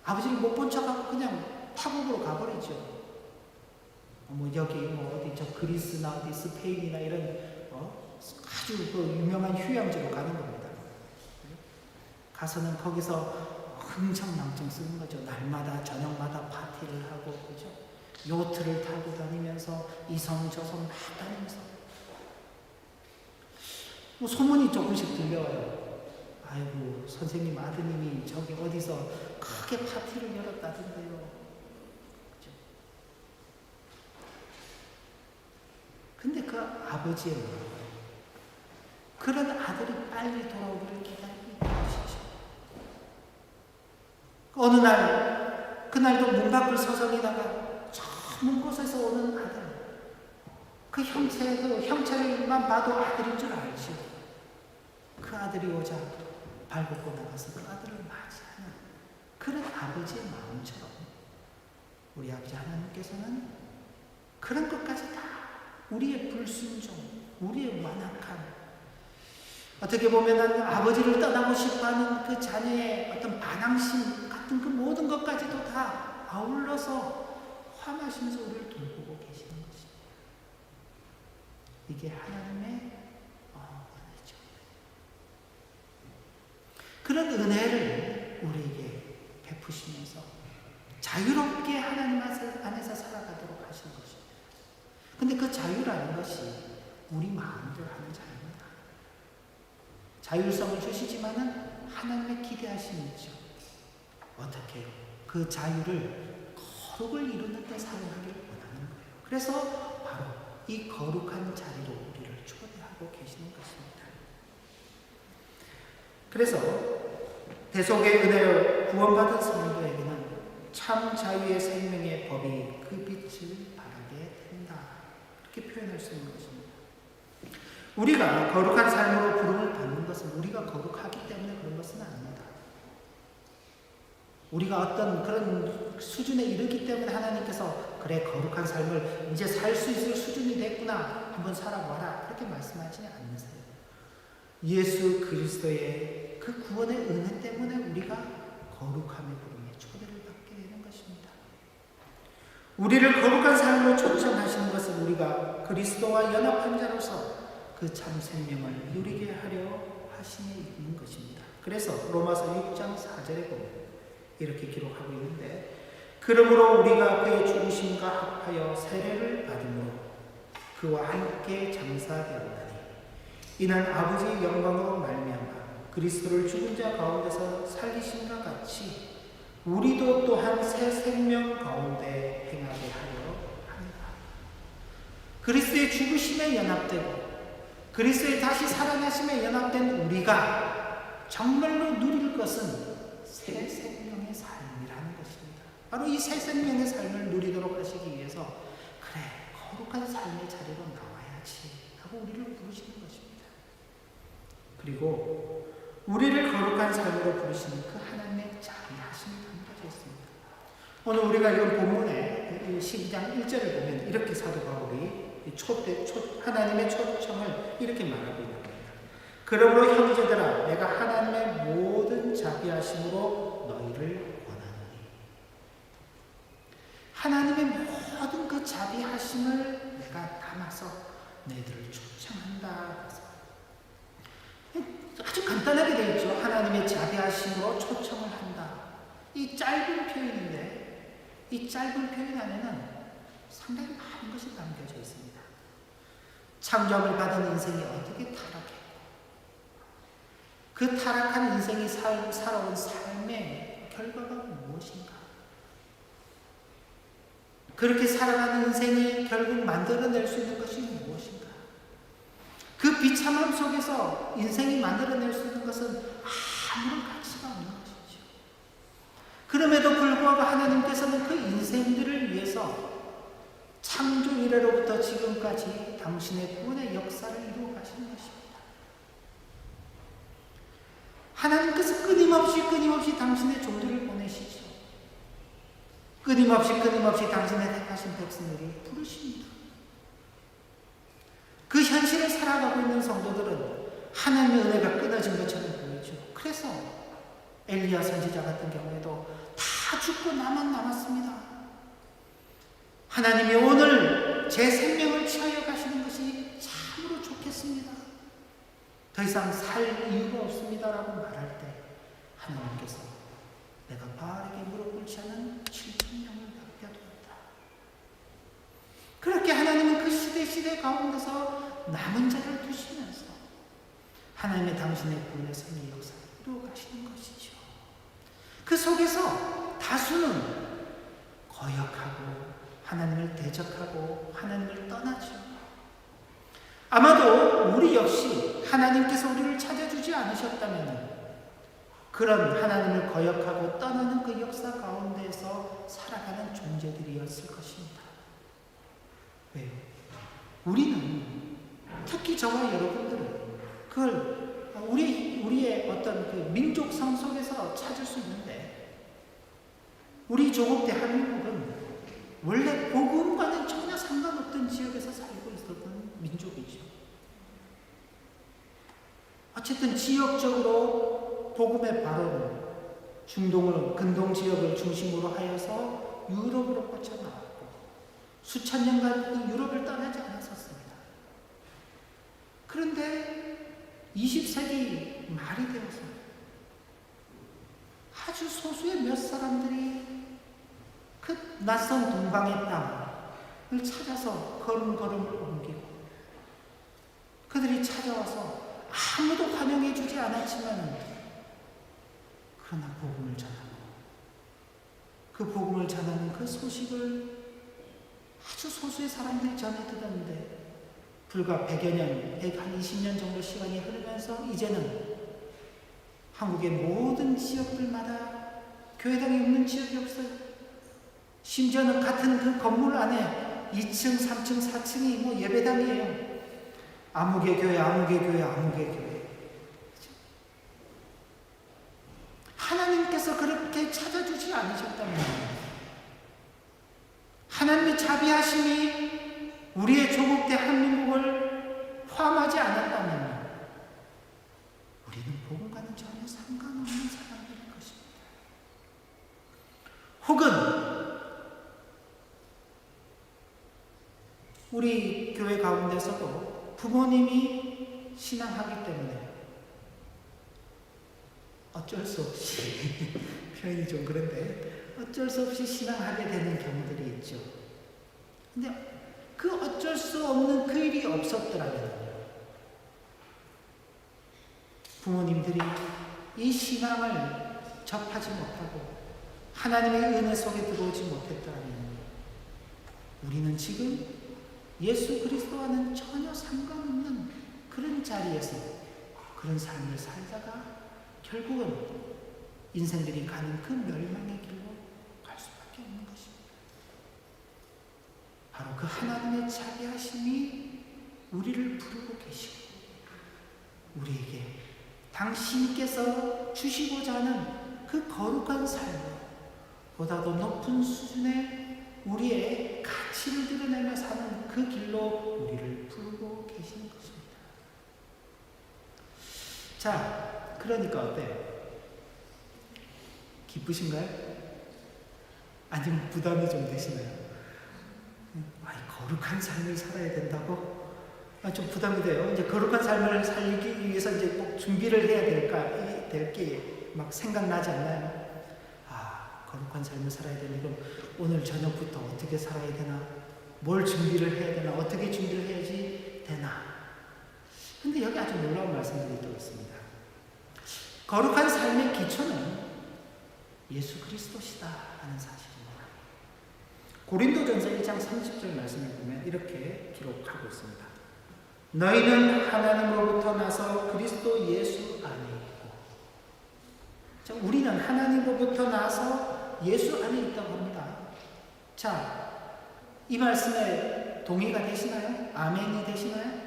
아버지를 못 본 척하고 그냥 타국으로 가버리죠. 여기 어디 저 그리스나 어디 스페인이나 이런 아주 그 유명한 휴양지로 가는 겁니다. 가서는 거기서 흥청망청 쓰는 거죠. 날마다 저녁마다 파티를 하고, 그죠? 요트를 타고 다니면서 이성 저성 막 다니면서 소문이 조금씩 들려와요. 아이고, 선생님 아드님이 저기 어디서 크게 파티를 열었다던데요. 그죠? 근데 그 아버지의 마음, 그런 아들이 빨리 돌아오기를 기다리고 있는 것이죠. 어느 날, 그날도 문 밖을 서성이다가 먼 곳에서 오는 아들, 그 형체만 봐도 아들인 줄 알죠. 그 아들이 오자 발 걷고 나가서 그 아들을 맞이하는 그런 아버지의 마음처럼 우리 아버지 하나님께서는 그런 것까지 다 우리의 불순종, 우리의 완악함, 어떻게 보면 아버지를 떠나고 싶어하는 그 자녀의 어떤 반항심 같은 그 모든 것까지도 다 아울러서 포함하시면서 우리를 돌보고 계시는 것입니다. 이게 하나님의 은혜죠. 그런 은혜를 우리에게 베푸시면서 자유롭게 하나님 안에서 살아가도록 하신 것입니다. 근데 그 자유라는 것이 우리 마음대로 하는 자유입니다. 자율성을 주시지만은 하나님의 기대하심이 있죠. 어떻게 해요? 그 자유를 거룩을 이루는 데 사용하기를 원하는 거예요. 그래서 바로 이 거룩한 자리로 우리를 초대하고 계시는 것입니다. 그래서 대속의 은혜로 구원받은 성도에게는 참 자유의 생명의 법이 그 빛을 발하게 된다. 이렇게 표현할 수 있는 것입니다. 우리가 거룩한 삶으로 부름을 받는 것은 우리가 거룩하기 때문에 그런 것은 아닙니다. 우리가 어떤 그런 수준에 이르기 때문에 하나님께서 그래 거룩한 삶을 이제 살 수 있을 수준이 됐구나 한번 살아봐라 그렇게 말씀하지 않으세요. 예수 그리스도의 그 구원의 은혜 때문에 우리가 거룩함의 부름에 초대를 받게 되는 것입니다. 우리를 거룩한 삶으로 초청하시는 것은 우리가 그리스도와 연합한 자로서 그 참 생명을 누리게 하려 하심에 있는 것입니다. 그래서 로마서 6장 4절에 보면 이렇게 기록하고 있는데 그러므로 우리가 그의 죽으심과 합하여 세례를 받음으로 그와 함께 장사되었나니 이는 아버지의 영광으로 말미암아 그리스도를 죽은 자 가운데서 살리심과 같이 우리도 또한 새 생명 가운데 행하게 하려 합니다. 그리스도의 죽으심에 연합되고 그리스도의 다시 살아나심에 연합된 우리가 정말로 누릴 것은 새 생명의 삶이라는 것입니다. 바로 이 새 생명의 삶을 누리도록 하시기 위해서 그래 거룩한 삶의 자리로 나와야지 하고 우리를 부르시는 것입니다. 그리고 우리를 거룩한 삶으로 부르시는 그 하나님의 자비하심이 담겨져 있습니다. 오늘 우리가 이런 본문에 12장 1절을 보면 이렇게 사도 바울이 하나님의 초청을 이렇게 말하고 있는 겁니다. 그러므로 형제들아 내가 하나님의 모든 자비하심으로 너희를 권하노니 하나님의 모든 그 자비하심을 내가 담아서 너희들을 초청한다. 아주 간단하게 되어 있죠. 하나님의 자비하심으로 초청을 한다. 이 짧은 표현인데 이 짧은 표현 안에는 상당히 많은 것이 담겨져 있습니다. 창조함을 받은 인생이 어떻게 타락했고 그 타락한 인생이 살아온 삶의 결과가 무엇인가? 그렇게 살아가는 인생이 결국 만들어낼 수 있는 것이 무엇인가? 그 비참함 속에서 인생이 만들어낼 수 있는 것은 아무런 가치가 없는 것이죠. 그럼에도 불구하고 하나님께서는 그 인생들을 위해서 창조 이래로부터 지금까지 당신의 구원의 역사를 이루어 가시는 것입니다. 하나님께서 끊임없이 당신의 종들을 보내시죠. 끊임없이 당신의 택하신 백성들을 부르십니다. 그 현실을 살아가고 있는 성도들은 하나님의 은혜가 끊어진 것처럼 보이죠. 그래서 엘리야 선지자 같은 경우에도 다 죽고 나만 남았습니다. 하나님이 오늘 제 생명을 취하여 가시는 것이 참으로 좋겠습니다. 더 이상 살 이유가 없습니다라고 말할 때 하나님께서 내가 바알에게 무릎 꿇지 않은 7,000명을 남겨두었다. 그렇게 하나님은 그 시대 가운데서 남은 자를 두시면서 하나님의 당신의 구원의 생의 역사를 이루어 가시는 것이죠. 그 속에서 다수는 거역하고 하나님을 대적하고 하나님을 떠나죠. 아마도 우리 역시 하나님께서 우리를 찾아주지 않으셨다면 그런 하나님을 거역하고 떠나는 그 역사 가운데에서 살아가는 존재들이었을 것입니다. 왜요? 우리는 특히 저와 여러분들은 그걸 우리의 어떤 그 민족성 속에서 찾을 수 있는데 우리 조국 대한민국은 원래 복음과는 전혀 상관없던 지역에서 살고 있었던 민족이죠. 어쨌든 지역적으로 복음의 발언은 근동 지역을 중심으로 하여서 유럽으로 뻗쳐나왔고 수천 년간 유럽을 떠나지 않았었습니다. 그런데 20세기 말이 되어서 아주 소수의 몇 사람들이 그 낯선 동방의 땅을 찾아서 걸음걸음을 옮기고 그들이 찾아와서 아무도 환영해 주지 않았지만 그러나 복음을 전하고 그 복음을 전하는 그 소식을 아주 소수의 사람들이 전해 들었는데 불과 100여 년, 120년 정도 시간이 흐르면서 이제는 한국의 모든 지역들마다 교회당이 없는 지역이 없어요. 심지어는 같은 그 건물 안에 2층, 3층, 4층이 뭐 예배당이에요. 아무개 교회, 아무개 교회, 아무개 교회. 하나님께서 그렇게 찾아주지 않으셨다면, 하나님의 자비하심이 우리의 조국 대한민국을 포함하지 않았다면 우리는 복음과는 전혀 상관없는 사람들일 것입니다. 혹은 우리 교회 가운데서도 부모님이 신앙하기 때문에 어쩔 수 없이 표현이 좀 그런데 어쩔 수 없이 신앙하게 되는 경우들이 있죠. 근데 그 어쩔 수 없는 그 일이 없었더라면 부모님들이 이 신앙을 접하지 못하고 하나님의 은혜 속에 들어오지 못했더라면 우리는 지금 예수 그리스도와는 전혀 상관없는 그런 자리에서 그런 삶을 살다가 결국은 인생들이 가는 그 멸망의 길로 갈 수밖에 없는 것입니다. 바로 그 하나님의 자비하심이 우리를 부르고 계시고 우리에게 당신께서 주시고자 하는 그 거룩한 삶보다도 높은 수준의 우리의 가치를 드러내며 사는 그 길로 우리를 부르고 계시는 것입니다. 자, 그러니까 어때요? 기쁘신가요? 아니면 부담이 좀 되시나요? 거룩한 삶을 살아야 된다고? 좀 부담이 돼요. 이제 거룩한 삶을 살기 위해서 이제 꼭 준비를 해야 될 게 막 생각나지 않나요? 거룩한 삶을 살아야 되니 그럼 오늘 저녁부터 어떻게 살아야 되나? 뭘 준비를 해야 되나? 어떻게 준비를 해야지 되나? 근데 여기 아주 놀라운 말씀들이 또 있습니다. 거룩한 삶의 기초는 예수 그리스도시다 하는 사실입니다. 고린도전서 1장 30절 말씀을 보면 이렇게 기록하고 있습니다. 너희는 하나님으로부터 나서 그리스도 예수 안에 있고. 자, 우리는 하나님으로부터 나서 예수 안에 있다고 합니다. 자, 이 말씀에 동의가 되시나요? 아멘이 되시나요?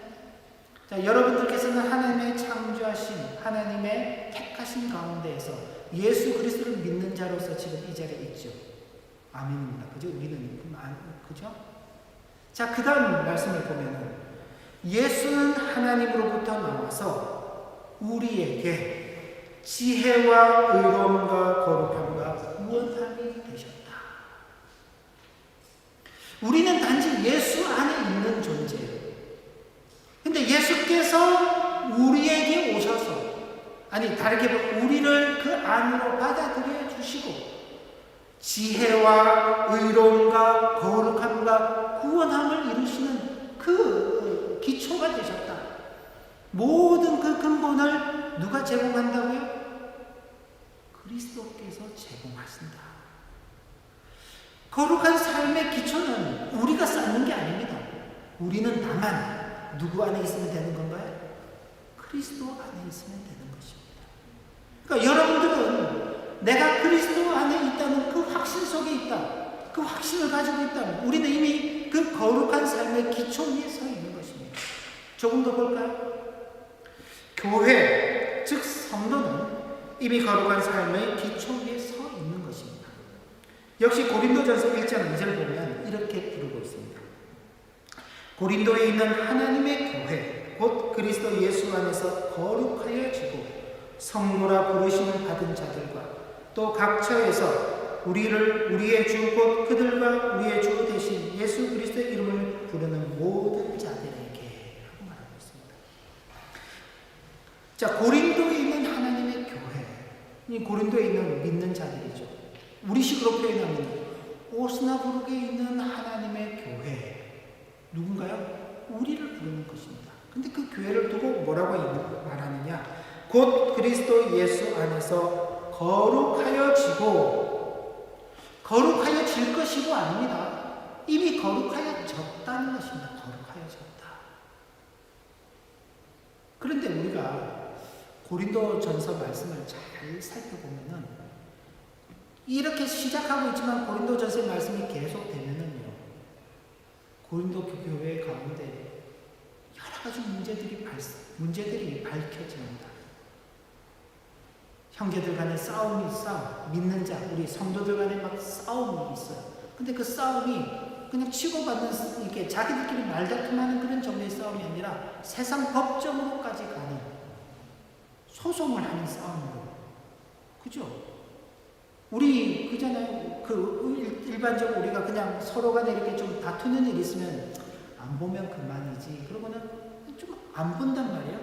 자, 여러분들께서는 하나님의 창조하신 하나님의 택하신 가운데에서 예수 그리스도를 믿는 자로서 지금 이 자리에 있죠. 아멘입니다. 그죠? 우리는 그죠? 자, 그 다음 말씀을 보면은 예수는 하나님으로부터 나와서 우리에게 지혜와 의로움과 거룩함과 구원함이 되셨다. 우리는 단지 예수 안에 있는 존재예요. 근데 예수께서 우리에게 오셔서, 아니 다르게 보면 우리를 그 안으로 받아들여 주시고 지혜와 의로움과 거룩함과 구원함을 이루시는 그 기초가 되셨다. 모든 그 근본을 누가 제공한다고요? 그리스도께서 제공하신다. 거룩한 삶의 기초는 우리가 쌓는 게 아닙니다. 우리는 다만 누구 안에 있으면 되는 건가요? 그리스도 안에 있으면 되는 것입니다. 그러니까 여러분들은 내가 그리스도 안에 있다는 그 확신 속에 있다. 그 확신을 가지고 있다면 우리는 이미 그 거룩한 삶의 기초 위에 서 있는 것입니다. 조금 더 볼까요? 교회, 즉 성도는 이미 거룩한 삶의 기초 위에 서 있는 것입니다. 역시 고린도전서 1장 2절 보면 이렇게 부르고 있습니다. 고린도에 있는 하나님의 교회, 곧 그리스도 예수 안에서 거룩하여 지고 성모라 부르심을 받은 자들과 또 각처에서 우리의 주 곧 그들과 우리의 주 대신 예수 그리스도의 이름을 부르는 모든 자들에게 하고 말하고 있습니다. 자, 고린도에 있는 하나님의 교회, 이 고린도에 있는 믿는 자들이죠. 우리식으로 표현하면 오스나부르크에 있는 하나님의 교회, 누군가요? 우리를 부르는 것입니다. 근데 그 교회를 두고 뭐라고 말하느냐? 곧 그리스도 예수 안에서 거룩하여질 것이고 아닙니다. 이미 거룩하여졌다는 것입니다. 거룩하여졌다. 그런데 우리가 고린도전서 말씀을 잘 살펴보면은 이렇게 시작하고 있지만 고린도전서의 말씀이 계속되면은요, 고린도 교회 가운데 여러 가지 문제들이 밝혀집니다. 형제들 간의 싸움, 믿는 자, 우리 성도들 간에 막 싸움이 있어요. 근데 그 싸움이 그냥 치고받는, 이게 자기들끼리 말다툼하는 그런 정도의 싸움이 아니라 세상 법정으로까지 가는, 소송을 하는 싸움으로. 그죠? 우리, 그잖아요. 일반적으로 우리가 그냥 서로 간에 이렇게 좀 다투는 일이 있으면 안 보면 그만이지. 그러고는 좀 안 본단 말이야.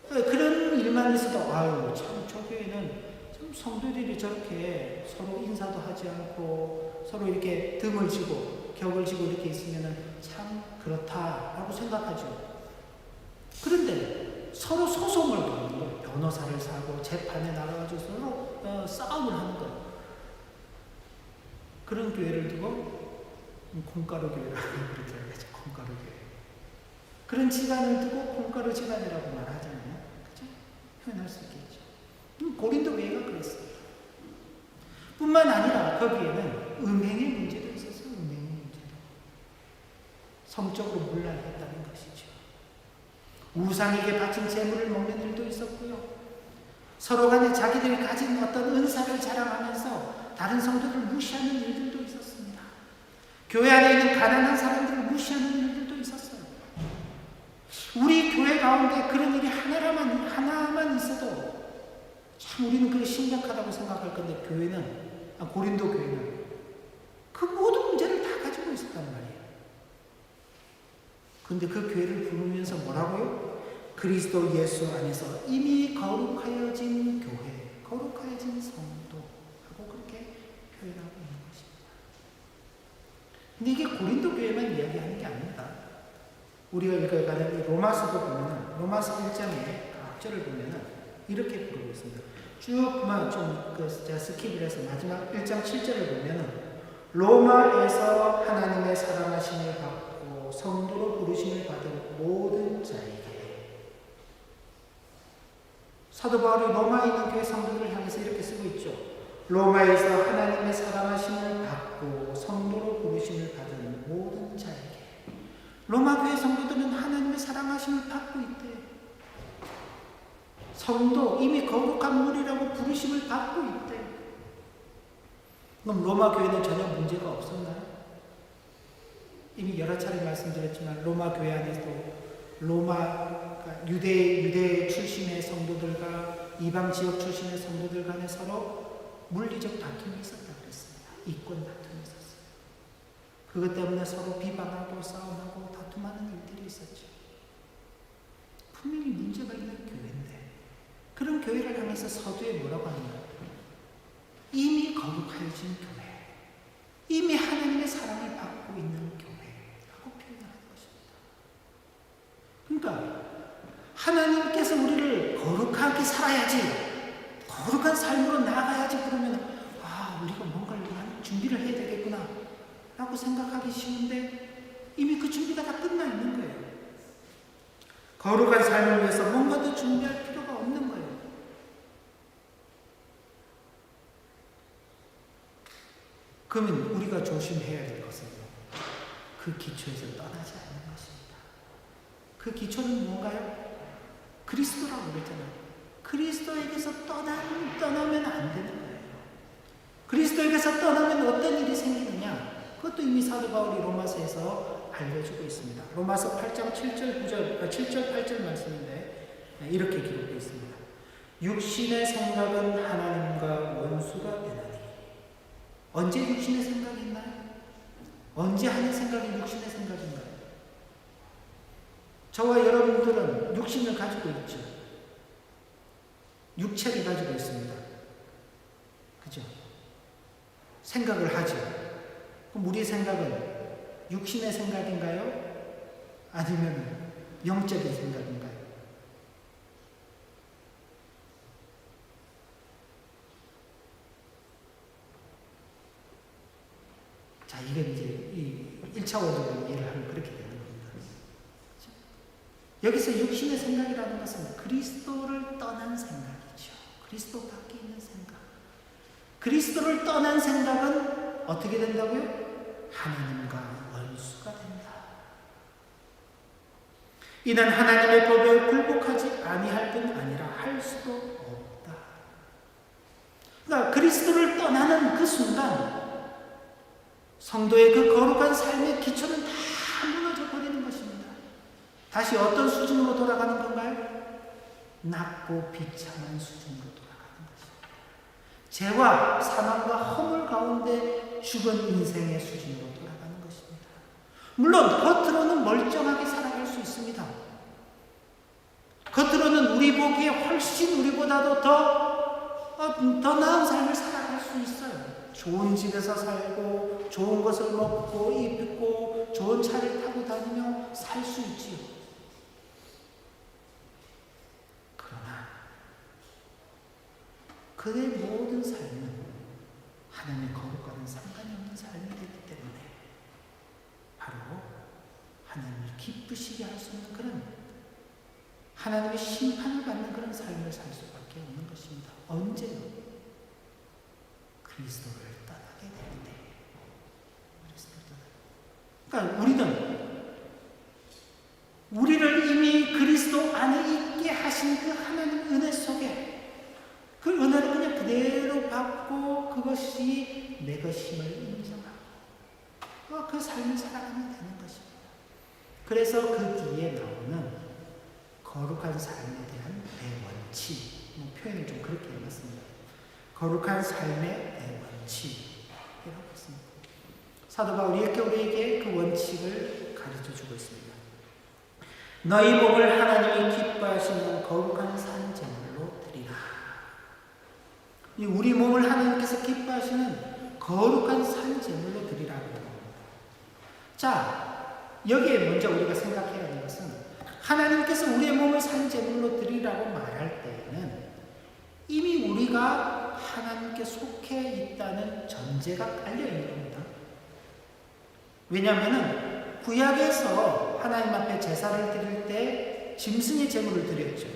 그런 일만 있어도, 아유, 참, 저 교회는 참 성도들이 저렇게 서로 인사도 하지 않고 서로 이렇게 등을 지고 격을 지고 이렇게 있으면 참 그렇다라고 생각하죠. 그런데 서로 소송을 거는 거예요. 변호사를 사고 재판에 나가가지고 서로 싸움을 하는 거예요. 그런 교회를 두고 콩가루 교회라고 그렇게 하죠. 콩가루 교회. 그런 집안을 두고 콩가루 집안이라고 말하잖아요. 그죠? 표현할 수 있겠죠. 고린도 교회가 그랬어요. 뿐만 아니라 거기에는 음행의 문제도 있었어요. 음행의 문제도. 성적으로 문란했다는 것이죠. 우상에게 바친 재물을 먹는 일도 있었고요. 서로 간에 자기들이 가진 어떤 은사를 자랑하면서 다른 성도를 무시하는 일들도 있었습니다. 교회 안에 있는 가난한 사람들을 무시하는 일들도 있었어요. 우리 교회 가운데 그런 일이 하나만 있어도 참 우리는 그게 심각하다고 생각할 건데, 고린도 교회는 그 모든 문제를 다 가지고 있었단 말이에요. 근데 그 교회를 부르면서 뭐라고요? 그리스도 예수 안에서 이미 거룩하여진 교회, 거룩하여진 성도 하고 그렇게 표현하고 있는 것입니다. 근데 이게 고린도 교회만 이야기하는 게 아닙니다. 우리가 읽어가는 로마서도 보면은, 로마서 1장의 앞절을 보면은 이렇게 부르고 있습니다. 제가 스킵을 해서 마지막 1장 7절을 보면은, 로마에서 하나님의 사랑하심을 받고 성도로 부르심을 받은 모든 자에게. 사도 바울이 로마에 있는 교회 성도를 향해서 이렇게 쓰고 있죠. 로마에서 하나님의 사랑하심을 받고 성도로 부르심을 받은 모든 자에게. 로마 교회 성도들은 하나님의 사랑하심을 받고 있대요. 성도, 이미 거룩한 물이라고 부르심을 받고 있대요. 그럼 로마 교회는 전혀 문제가 없었나요? 이미 여러 차례 말씀드렸지만 로마 교회 안에서도 유대 출신의 성도들과 이방 지역 출신의 성도들 간에 서로 물리적 다툼이 있었다 그랬습니다. 이권 다툼이 있었어요. 그것 때문에 서로 비방하고 싸움하고 다툼하는 일들이 있었죠. 분명히 문제가 있는 교회인데, 그런 교회를 향해서 서두에 뭐라고 하는가? 이미 거룩하여진 교회, 이미 하나님의 사랑을 받고 있는 교회라고 표현하는 것입니다. 그러니까 하나님께서 우리를 거룩하게 살아야지, 거룩한 삶으로 나아가야지, 그러면 우리가 뭔가를 준비를 해야 되겠구나 라고 생각하기 쉬운데 이미 그 준비가 다 끝나 있는 거예요. 거룩한 삶을 위해서 뭔가 더 준비할 필요가 없는 거예요. 그러면 우리가 조심해야 될 것은 그 기초에서 떠나지 않는 것입니다. 그 기초는 뭔가요? 그리스도라고 그랬잖아요. 그리스도에게서 떠나면 안 되는 거예요. 그리스도에게서 떠나면 어떤 일이 생기느냐? 그것도 이미 사도 바울이 로마서에서 알려주고 있습니다. 로마서 8장 7절 8절 말씀인데 이렇게 기록되어 있습니다. 육신의 생각은 하나님과 원수가 되나니. 언제 육신의 생각이 있나요? 언제 하는 생각이 육신의 생각인가요? 저와 여러분들은 육신을 가지고 있죠. 육체를 가지고 있습니다. 그죠? 생각을 하죠. 그럼 우리의 생각은 육신의 생각인가요? 아니면 영적인 생각인가요? 자, 이건 이제 이 1차원적으로 이해를 하면 그렇게 되는 겁니다. 그렇죠? 여기서 육신의 생각이라는 것은 그리스도를 떠난 생각이죠. 그리스도 밖에 있는 생각. 그리스도를 떠난 생각은 어떻게 된다고요? 하나님과 원수가 된다. 이는 하나님의 법에 굴복하지 아니할 뿐 아니라 할 수도 없다. 그러니까 그리스도를 떠나는 그 순간 성도의 그 거룩한 삶의 기초는 다 무너져 버리는 것입니다. 다시 어떤 수준으로 돌아가는 건가요? 낮고 비참한 수준으로 돌아가는 것입니다. 죄와 사망과 허물 가운데 죽은 인생의 수준으로 돌아가는 것입니다. 물론 겉으로는 멀쩡하게 살아갈 수 있습니다. 겉으로는 우리 보기에 훨씬 우리보다도 더 나은 삶을 살아갈 수 있어요. 좋은 집에서 살고 좋은 것을 먹고 입고 좋은 차를 타고 다니며 살 수 있지요. 그러나 그의 모든 삶은 하나님의 거룩과는 상관이 없는 삶이 되기 때문에 바로 하나님을 기쁘시게 할 수 없는 그런 하나님의 심판을 받는 그런 삶을 살 수밖에 없는 것입니다. 언제요? 그리스도를 떠나게 되는데. 그러니까 우리를 이미 그리스도 안에 있게 하신 그 하나님 은혜 속에 그 은혜를 그냥 그대로 받고 그것이 내 것임을 인정하고 그 삶을 살아가면 되는 것입니다. 그래서 그 뒤에 나오는 거룩한 삶에 대한 대원칙, 표현을 좀 그렇게 해놨습니다. 거룩한 삶의 대원칙이라고 했습니다. 사도 바울이 이렇게 우리에게 그 원칙을 가르쳐주고 있습니다. 너희 몸을 하나님이 기뻐하시는 거룩한 산제물로 드리라. 우리 몸을 하나님께서 기뻐하시는 거룩한 산제물로 드리라고 합니다. 자, 여기에 먼저 우리가 생각해야 하는 것은 하나님께서 우리의 몸을 산제물로 드리라고 말할 때에는 이미 우리가 하나님께 속해 있다는 전제가 깔려 있는 겁니다. 왜냐하면 구약에서 하나님 앞에 제사를 드릴 때 짐승의 제물을 드렸죠.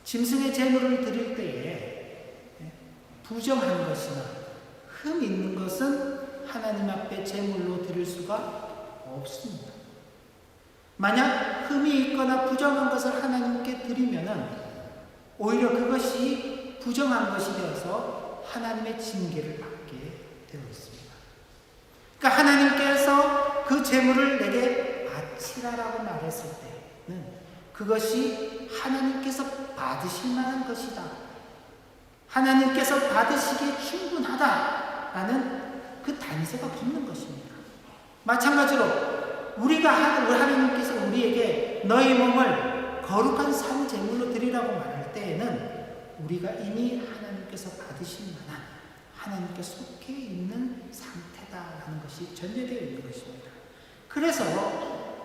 짐승의 제물을 드릴 때에 부정한 것이나 흠 있는 것은 하나님 앞에 제물로 드릴 수가 없습니다. 만약 흠이 있거나 부정한 것을 하나님께 드리면은 오히려 그것이 부정한 것이 되어서 하나님의 징계를 받게 되어 있습니다. 그러니까 하나님께서 그 제물을 내게 바치라라고 말했을 때는 그것이 하나님께서 받으실 만한 것이다. 하나님께서 받으시기에 충분하다라는 그 단서가 붙는 것입니다. 마찬가지로 우리 하나님께서 우리에게 너희 몸을 거룩한 산 제물로 드리라고 말할 때에는 우리가 이미 하나님께서 받으실 만한 하나님께 속해 있는 상태다라는 것이 전제되어 있는 것입니다. 그래서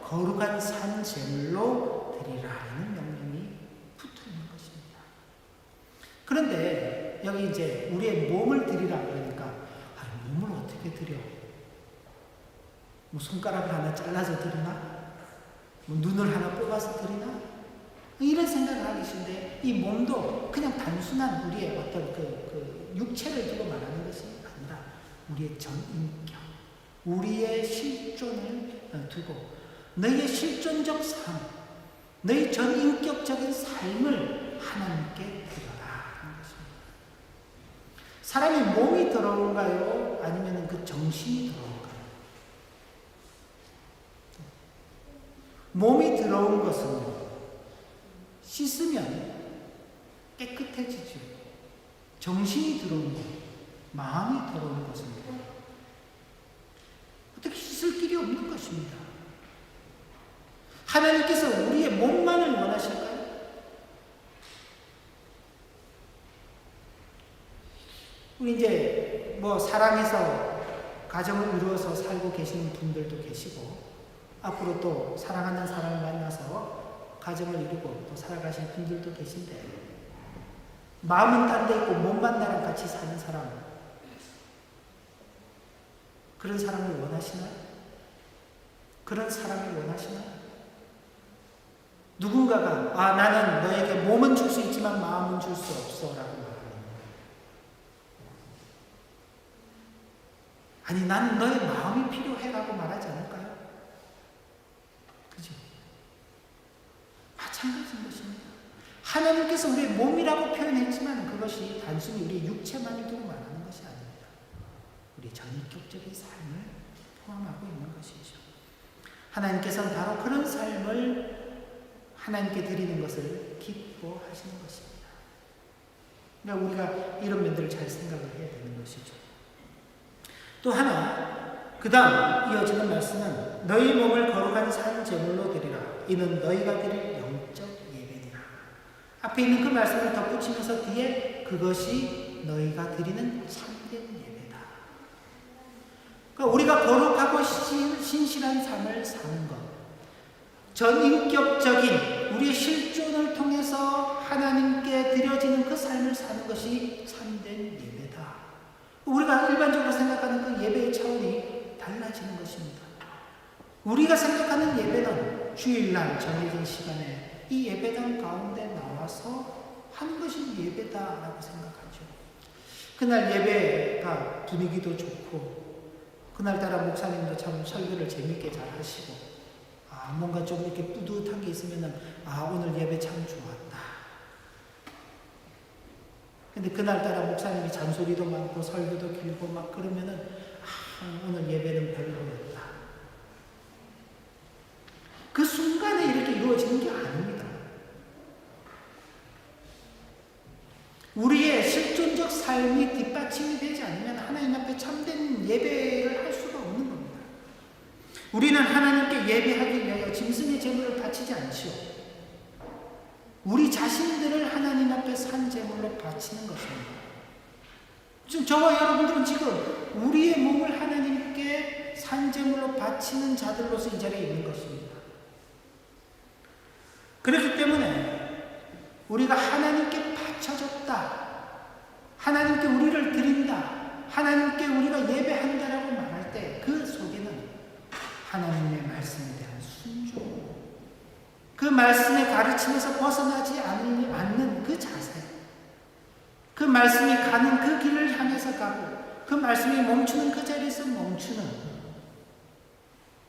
거룩한 산 제물로 드리라는 명령이 붙어 있는 것입니다. 그런데 여기 이제 우리의 몸을 드리라고 하니까 몸을 어떻게 드려? 손가락을 하나 잘라서 드리나? 눈을 하나 뽑아서 드리나? 이런 생각을 하기 쉬운데 이 몸도 그냥 단순한 우리의 어떤 그 육체를 두고 말하는 것이 아니라 우리의 전인격, 우리의 실존을 두고 너희의 실존적 삶, 너희 전인격적인 삶을 하나님께 드려라 하는 것입니다. 사람이 몸이 더러운가요? 아니면 그 정신이 더러운가요? 몸이 더러운 것은 씻으면 깨끗해지죠. 정신이 더러운 것, 마음이 더러운 것은 어떻게 씻을 길이 없는 것입니다. 하나님께서 우리의 몸만을 원하실까요? 우리 이제 사랑해서 가정을 이루어서 살고 계시는 분들도 계시고 앞으로 또 사랑하는 사람을 만나서 가정을 이루고 또 살아가실 분들도 계신데 마음은 딴 데 있고 몸만 나랑 같이 사는 사람, 그런 사람을 원하시나요? 그런 사람을 원하시나요? 누군가가 나는 너에게 몸은 줄 수 있지만 마음은 줄 수 없어 라고 말하는 거예요. 아니 나는 너의 마음이 필요해 라고 말하지 않을까요? 그죠? 마찬가지인 것입니다. 하나님께서 우리의 몸이라고 표현했지만 그것이 단순히 우리의 육체만을 두고 말하는 것이 아닙니다. 우리 전인격적인 삶을 포함하고 있는 것이죠. 하나님께서는 바로 그런 삶을 하나님께 드리는 것을 기뻐하시는 것입니다. 그러니까 우리가 이런 면들을 잘 생각을 해야 되는 것이죠. 또 하나, 그 다음 이어지는 말씀은 너희 몸을 거룩한 산 제물로 드리라. 이는 너희가 드릴 영적 예배니라. 앞에 있는 그 말씀을 덧붙이면서 뒤에 그것이 너희가 드리는 참된 예배다. 그러니까 우리가 거룩하고 신실한 삶을 사는 것, 전인격적인 우리의 실존을 통해서 하나님께 드려지는 그 삶을 사는 것이 참된 예배다. 우리가 일반적으로 생각하는 그 예배의 차원이 달라지는 것입니다. 우리가 생각하는 예배는 주일날 정해진 시간에 이 예배당 가운데 나와서 하는 것이 예배다라고 생각하죠. 그날 예배가 분위기도 좋고 그날따라 목사님도 참 설교를 재밌게 잘 하시고 뭔가 좀 이렇게 뿌듯한 게 있으면은 오늘 예배 참 좋았다. 근데 그날따라 목사님이 잔소리도 많고 설교도 길고 막 그러면은 오늘 예배는 별로였다. 그 순간에 이렇게 이루어지는 게 아닙니다. 우리의 실존적 삶이 뒷받침이 되지 않으면 하나님 앞에 참된 예배를 할 수가 없는 겁니다. 우리는 하나님께 예배하기 위하여 짐승의 제물을 바치지 않지요. 우리 자신들을 하나님 앞에 산 제물로 바치는 것입니다. 지금 저와 여러분들은 지금 우리의 몸을 하나님께 산 제물로 바치는 자들로서 이 자리에 있는 것입니다. 그렇기 때문에 우리가 하나님께 바쳐졌다, 하나님께 우리를 드린다, 하나님께 우리가 예배한다라고 말할 때 그 속에는 하나님의 말씀에 대한 순종, 그 말씀의 가르침에서 벗어나지 않는 그 자세, 그 말씀이 가는 그 길을 향해서 가고 그 말씀이 멈추는 그 자리에서 멈추는,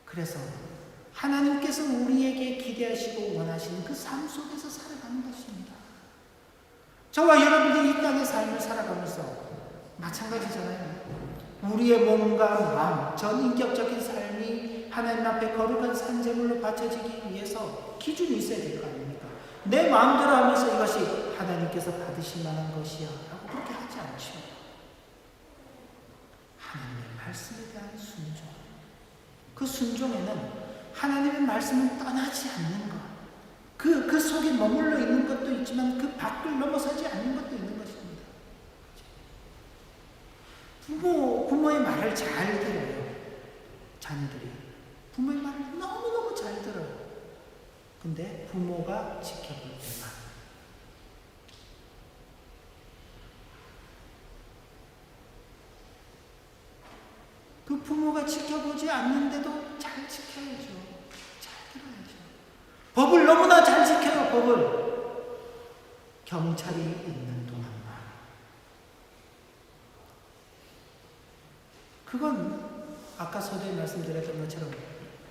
그래서 하나님께서 우리에게 기대하시고 원하시는 그 삶 속에서 살아가는 것입니다. 저와 여러분들이 이 땅의 삶을 살아가면서 마찬가지잖아요. 우리의 몸과 마음, 전인격적인 삶이 하나님 앞에 거룩한 산제물로 바쳐지기 위해서 기준이 있어야 될 거 아닙니까? 내 마음대로 하면서 이것이 하나님께서 받으실 만한 것이야 라고 그렇게 하지 않죠. 하나님의 말씀에 대한 순종, 그 순종에는 하나님의 말씀을 떠나지 않는 것, 그 속에 머물러 있는 것도 있지만 그 밖을 넘어서지 않는 것도 있는 것입니다. 부모의 말을 잘 들어요. 자녀들이 부모의 말을 너무너무 잘 들어요. 근데 부모가 지켜볼 때만, 그 부모가 지켜보지 않는데도 잘 지켜야죠. 잘 들어야죠. 법을 너무나 잘 지켜요. 법을. 경찰이 있는 동안만. 그건 아까 서두에 말씀드렸던 것처럼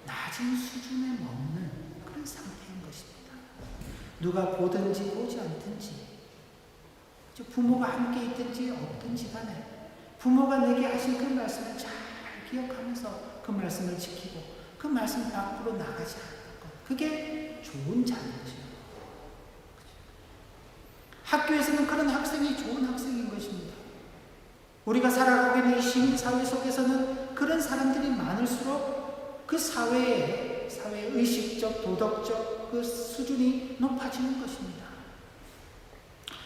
낮은 수준에 머무는 그런 상태인 것입니다. 누가 보든지 보지 않든지, 부모가 함께 있든지 없든지 간에 부모가 내게 하신 그 말씀을 잘 기억하면서 그 말씀을 지키고 그 말씀 밖으로 나가지 않는 것, 그게 좋은 자녀죠. 학교에서는 그런 학생이 좋은 학생인 것입니다. 우리가 살아가고 있는 이 시민사회 속에서는 그런 사람들이 많을수록 그 사회의 의식적, 도덕적 그 수준이 높아지는 것입니다.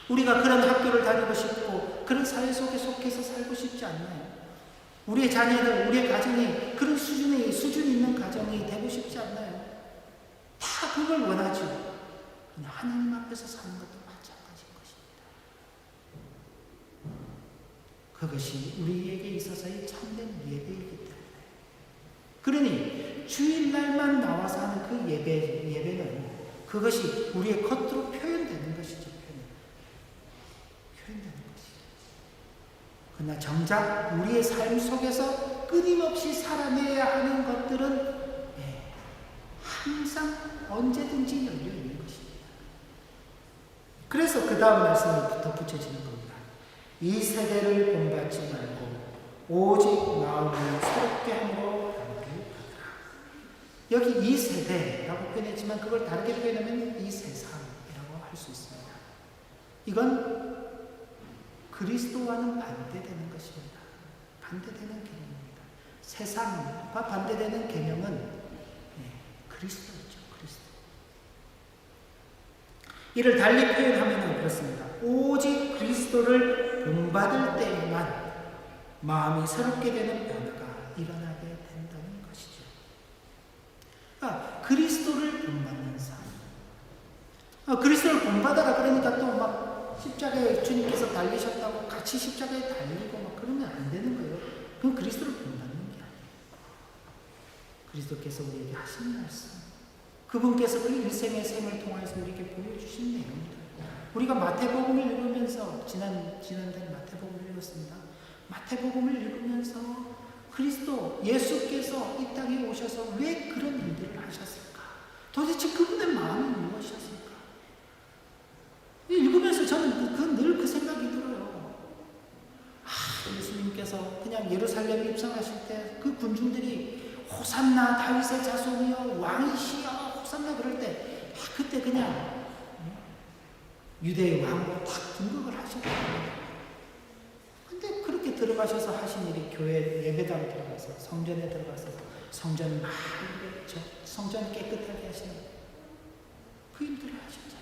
우리가 그런 학교를 다니고 싶고 그런 사회 속에 속해서 살고 싶지 않나요? 우리의 자녀들, 우리의 가정이 그런 수준 있는 가정이 되고 싶지 않나요? 그걸 원하죠. 그냥 하나님 앞에서 사는 것도 마찬가지인 것입니다. 그것이 우리에게 있어서의 참된 예배이기 때문에. 그러니 주일날만 나와서 하는 그 예배는 그것이 우리의 겉으로 표현되는 것이죠. 표현되는 것이죠. 그러나 정작 우리의 삶 속에서 끊임없이 살아내야 하는 것들은 항상 언제든지 열려 있는 것입니다. 그래서 그 다음 말씀이 덧붙여지는 겁니다. 이 세대를 본받지 말고 오직 마음을 새롭게 함으로 변화를 받으라. 여기 이 세대라고 표현했지만 그걸 다르게 표현하면 이 세상이라고 할 수 있습니다. 이건 그리스도와는 반대되는 것입니다. 반대되는 개념입니다. 세상과 반대되는 개념은 그리스도죠. 그리스도. 이를 달리 표현하면 그렇습니다. 오직 그리스도를 본받을 때에만 마음이 새롭게 되는 변화가 일어나게 된다는 것이죠. 그리스도를 본받는 삶. 그리스도를 본받아라 그러니까 또 막 십자가에 주님께서 달리셨다고 같이 십자가에 달리고 막 그러면 안 되는 거예요. 그건 그리스도를 본받는 게 아니에요. 그리스도께서 우리에게 하신 말씀, 그분께서 그 일생의 생을 통해서 우리에게 보여주신 내용들. 우리가 마태복음을 읽으면서 지난달 마태복음을 읽었습니다. 마태복음을 읽으면서 그리스도 예수께서 이 땅에 오셔서 왜 그런 일들을 하셨을까? 도대체 그분의 마음은 무엇이었을까? 읽으면서 저는 늘 그 생각이 들어요. 예수님께서 그냥 예루살렘에 입성하실 때 그 군중들이 호산나 다윗의 자손이여 왕이시여 호산나 그럴 때 그때 그냥 유대의 왕으로 딱 등극을 하셨거든요. 근데 그렇게 들어가셔서 하신 일이 교회 예배당 들어가서 성전에 들어가서 성전 깨끗하게 하시는 그 일들을 하셨잖아요.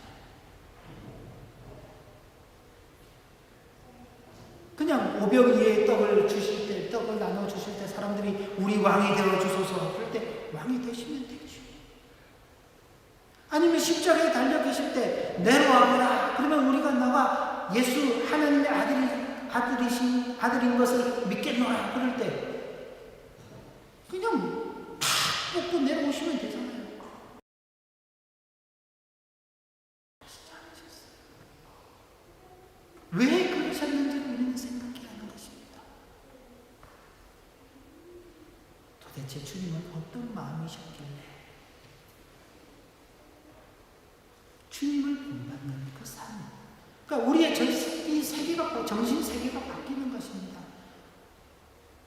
그냥 오병 이에 떡을 주실 때, 떡을 나눠 주실 때 사람들이 우리 왕이 되어 주소서 그럴 때 왕이 되시면 되죠. 아니면 십자가에 달려 계실 때 내려와보라 그러면 우리가 나와 예수 하나님의 아들인 것을 믿겠노라 그럴 때 그냥 탁 뽑고 내려오시면 되잖아요. 왜 그러셨는지를 우리는 생각해야 하는 것입니다. 도대체 주님은 어떤 마음이셨길래 주님을 본받는 그 삶. 그러니까 우리의 이 세계가, 정신 세계가 바뀌는 것입니다.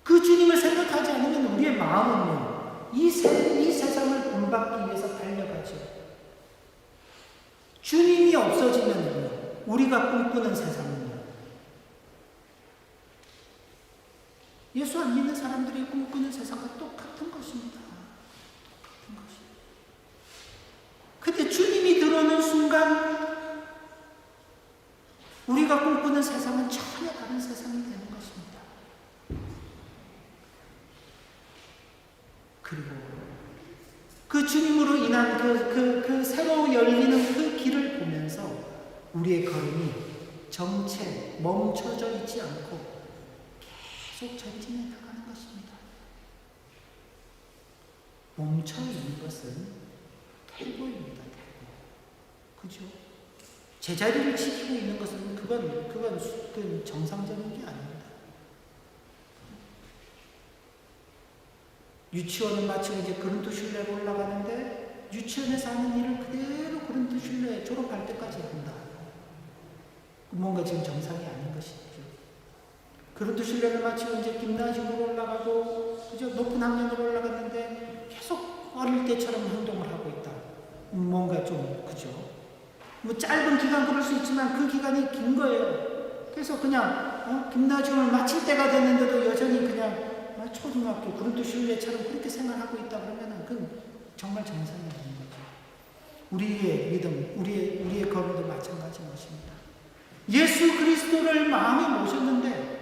그 주님을 생각하지 않으면 우리의 마음은요, 이 세상을 본받기 위해서 달려가죠. 주님이 없어지면요, 우리가 꿈꾸는 세상은요, 예수 안 믿는 사람들이 꿈꾸는 세상과 똑같은 것입니다. 똑같은 것입니다. 근데 주님이 들어오는 순간 우리가 꿈꾸는 세상은 전혀 다른 세상이 되는 것입니다. 그리고 그 주님으로 인한 그 새로 열리는 그 길을 보면서 우리의 걸음이 정체, 멈춰져 있지 않고 계속 전진해 나가는 것입니다. 멈춰 있는 것은 태도입니다. 태도. 그죠? 제자리를 지키고 있는 것은 그건 정상적인 게 아닙니다. 유치원은 마치고 이제 그린도 슐레로 올라가는데 유치원에서 하는 일을 그대로 그린도 슐레 졸업할 때까지 한다. 뭔가 지금 정상이 아닌 것이죠. 그린도 슐레를 마치고 이제 김나지움으로 올라가고 그죠? 높은 학년으로 올라갔는데 계속 어릴 때처럼 행동을 하고 있다. 뭔가 좀 그죠? 뭐 짧은 기간 그럴 수 있지만 그 기간이 긴 거예요. 그래서 그냥 김나지움을 마칠 때가 됐는데도 여전히 그냥 초등학교 그린도 슐레처럼 그렇게 생활하고 있다 그러면은 그건 정말 정상이 아닌 거죠. 우리의 믿음, 우리의 걸음도 마찬가지인 것입니다. 예수 그리스도를 마음에 모셨는데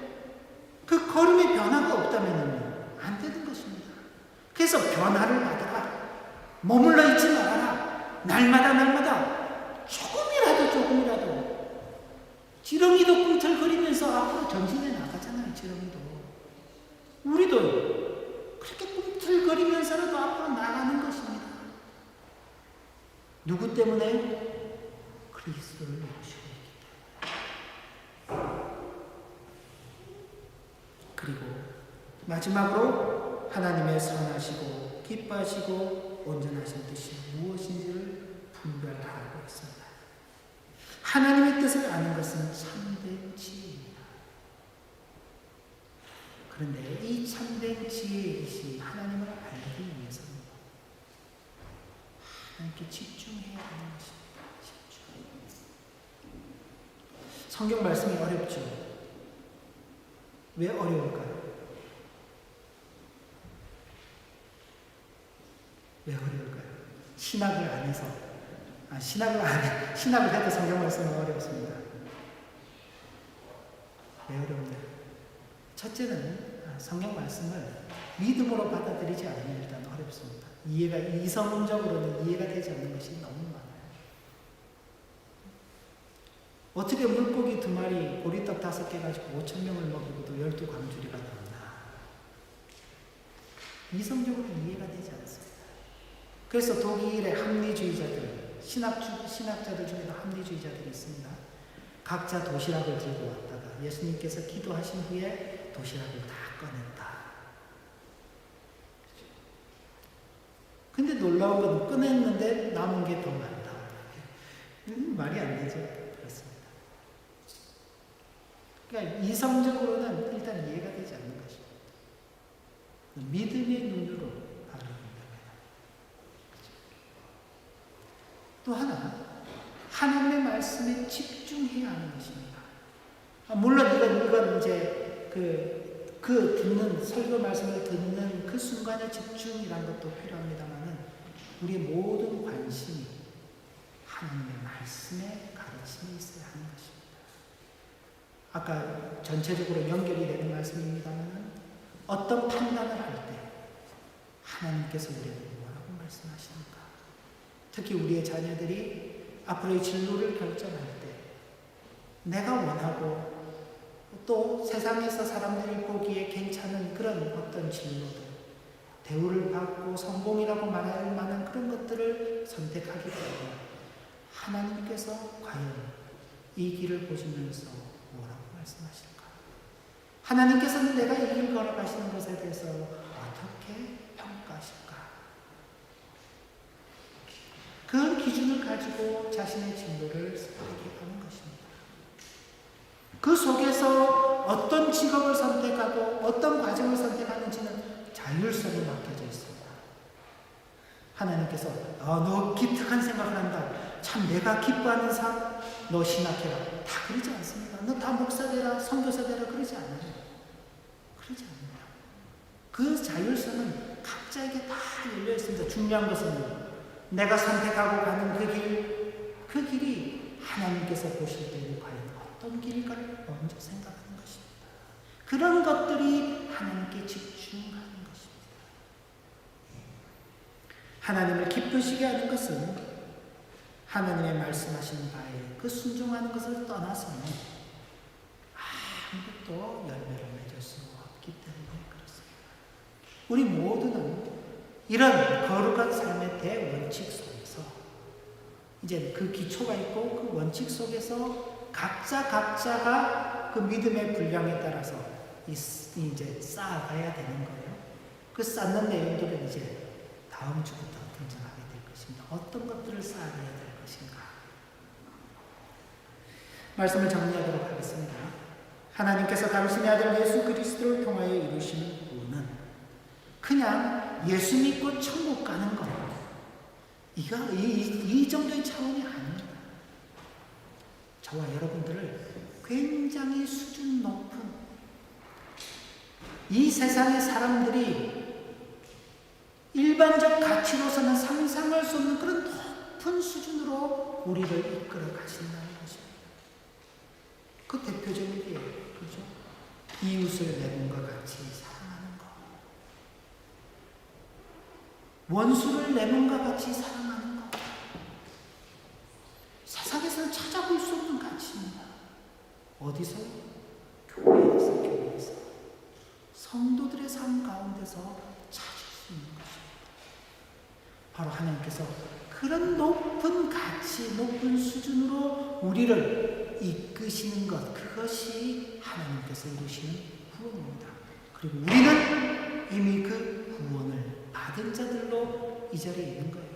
그 걸음의 변화가 없다면은 안 되는 것입니다. 그래서 변화를 받아라. 머물러 있지 말아라. 날마다 조금이라도 지렁이도 꿈틀거리면서 앞으로 전진해 나가잖아요. 지렁이도. 우리도 그렇게 꿈틀거리면서라도 앞으로 나가는 것입니다. 누구 때문에? 그리스도를 모시고 있기 때문에. 그리고 마지막으로 하나님의 선하시고 기뻐하시고 온전하신 뜻이 무엇인지를 분별하고 있습니다. 하나님의 뜻을 아는 것은 참된 지혜입니다. 그런데 이 참된 지혜의 뜻이 하나님을 알기 위해서는 하나님께 집중해야 하는 것입니다. 성경 말씀이 어렵죠. 왜 어려울까요? 왜 어려울까요? 신학을 안 해서. 신학을 해도 성경 말씀은 어렵습니다. 왜 어렵나요? 첫째는 성경 말씀을 믿음으로 받아들이지 않으면 일단 어렵습니다. 이성적으로는 이해가 되지 않는 것이 너무 많아요. 어떻게 물고기 2마리, 보리떡 5개 가지고 5,000명을 먹이고도 12광주리가 나오나? 이성적으로 이해가 되지 않습니다. 그래서 독일의 합리주의자들, 신학자들 중에도 합리주의자들이 있습니다. 각자 도시락을 들고 왔다가 예수님께서 기도하신 후에 도시락을 다 꺼냈다. 근데 놀라운 건 꺼냈는데 남은 게 더 많다. 말이 안 되죠. 그렇습니다. 그러니까 이성적으로는 일단 이해가 되지 않는 것입니다. 믿음의 눈으로 바라본다면. 또 하나, 하나님의 말씀에 집중해야 하는 것입니다. 물론 이건 이제 듣는, 설교 말씀을 듣는 그 순간의 집중이란 것도 필요합니다만은, 우리의 모든 관심이 하나님의 말씀에 가르침이 있어야 하는 것입니다. 아까 전체적으로 연결이 되는 말씀입니다만은, 어떤 판단을 할 때 하나님께서 우리에게 뭐라고 말씀하시는가? 특히 우리의 자녀들이 앞으로의 진로를 결정할 때 내가 원하고 또 세상에서 사람들이 보기에 괜찮은 그런 어떤 진로들, 대우를 받고 성공이라고 말할 만한 그런 것들을 선택하기 때문에 하나님께서 과연 이 길을 보시면서 뭐라고 말씀하실까? 하나님께서는 내가 이 길 걸어가시는 것에 대해서 어떻게 평가하실까? 그 기준을 가지고 자신의 진로를 선택하는 것입니다. 그 속에서 어떤 직업을 선택하고 어떤 과정을 선택하는지는 자율성이 맡겨져 있습니다. 하나님께서 너 기특한 생각을 한다. 참 내가 기뻐하는 삶, 너 신학해라. 다 그러지 않습니다. 너 다 목사 되라, 선교사 되라 그러지 않아요. 그러지 않습니다. 그 자율성은 각자에게 다 열려 있습니다. 중요한 것은 내가 선택하고 가는 그 길이 하나님께서 보실 때는 과연 어떤 길일까를 먼저 생각하는 것입니다. 그런 것들이 하나님께 집중하는 것입니다. 하나님을 기쁘시게 하는 것은 하나님의 말씀하신 바에 그 순종하는 것을 떠나서는 아무것도 열매를 맺을 수 없기 때문에 그렇습니다. 우리 모두는 이런 거룩한 삶의 대원칙 속에서 이제 그 기초가 있고 그 원칙 속에서 각자가 그 믿음의 분량에 따라서 이제 쌓아가야 되는 거예요. 그 쌓는 내용들은 이제 다음 주부터 등장하게 될 것입니다. 어떤 것들을 쌓아가야 될 것인가? 말씀을 정리하도록 하겠습니다. 하나님께서 당신의 아들 예수 그리스도를 통하여 이루신 구원은 그냥 예수 믿고 천국 가는 것, 이 정도의 차원이 아닙니다. 저와 여러분들을 굉장히 수준 높은, 이 세상의 사람들이 일반적 가치로서는 상상할 수 없는 그런 높은 수준으로 우리를 이끌어 가신다는 것입니다. 그 대표적인 게 그죠? 이웃을 내 몸과 같이 사랑하는 것, 원수를 내 몸과 같이 사랑하는 것, 어디서? 교회에서 성도들의 삶 가운데서 찾을 수 있는 것입니다. 바로 하나님께서 그런 높은 가치, 높은 수준으로 우리를 이끄시는 것, 그것이 하나님께서 이루시는 구원입니다. 그리고 우리는 이미 그 구원을 받은 자들로 이 자리에 있는 거예요.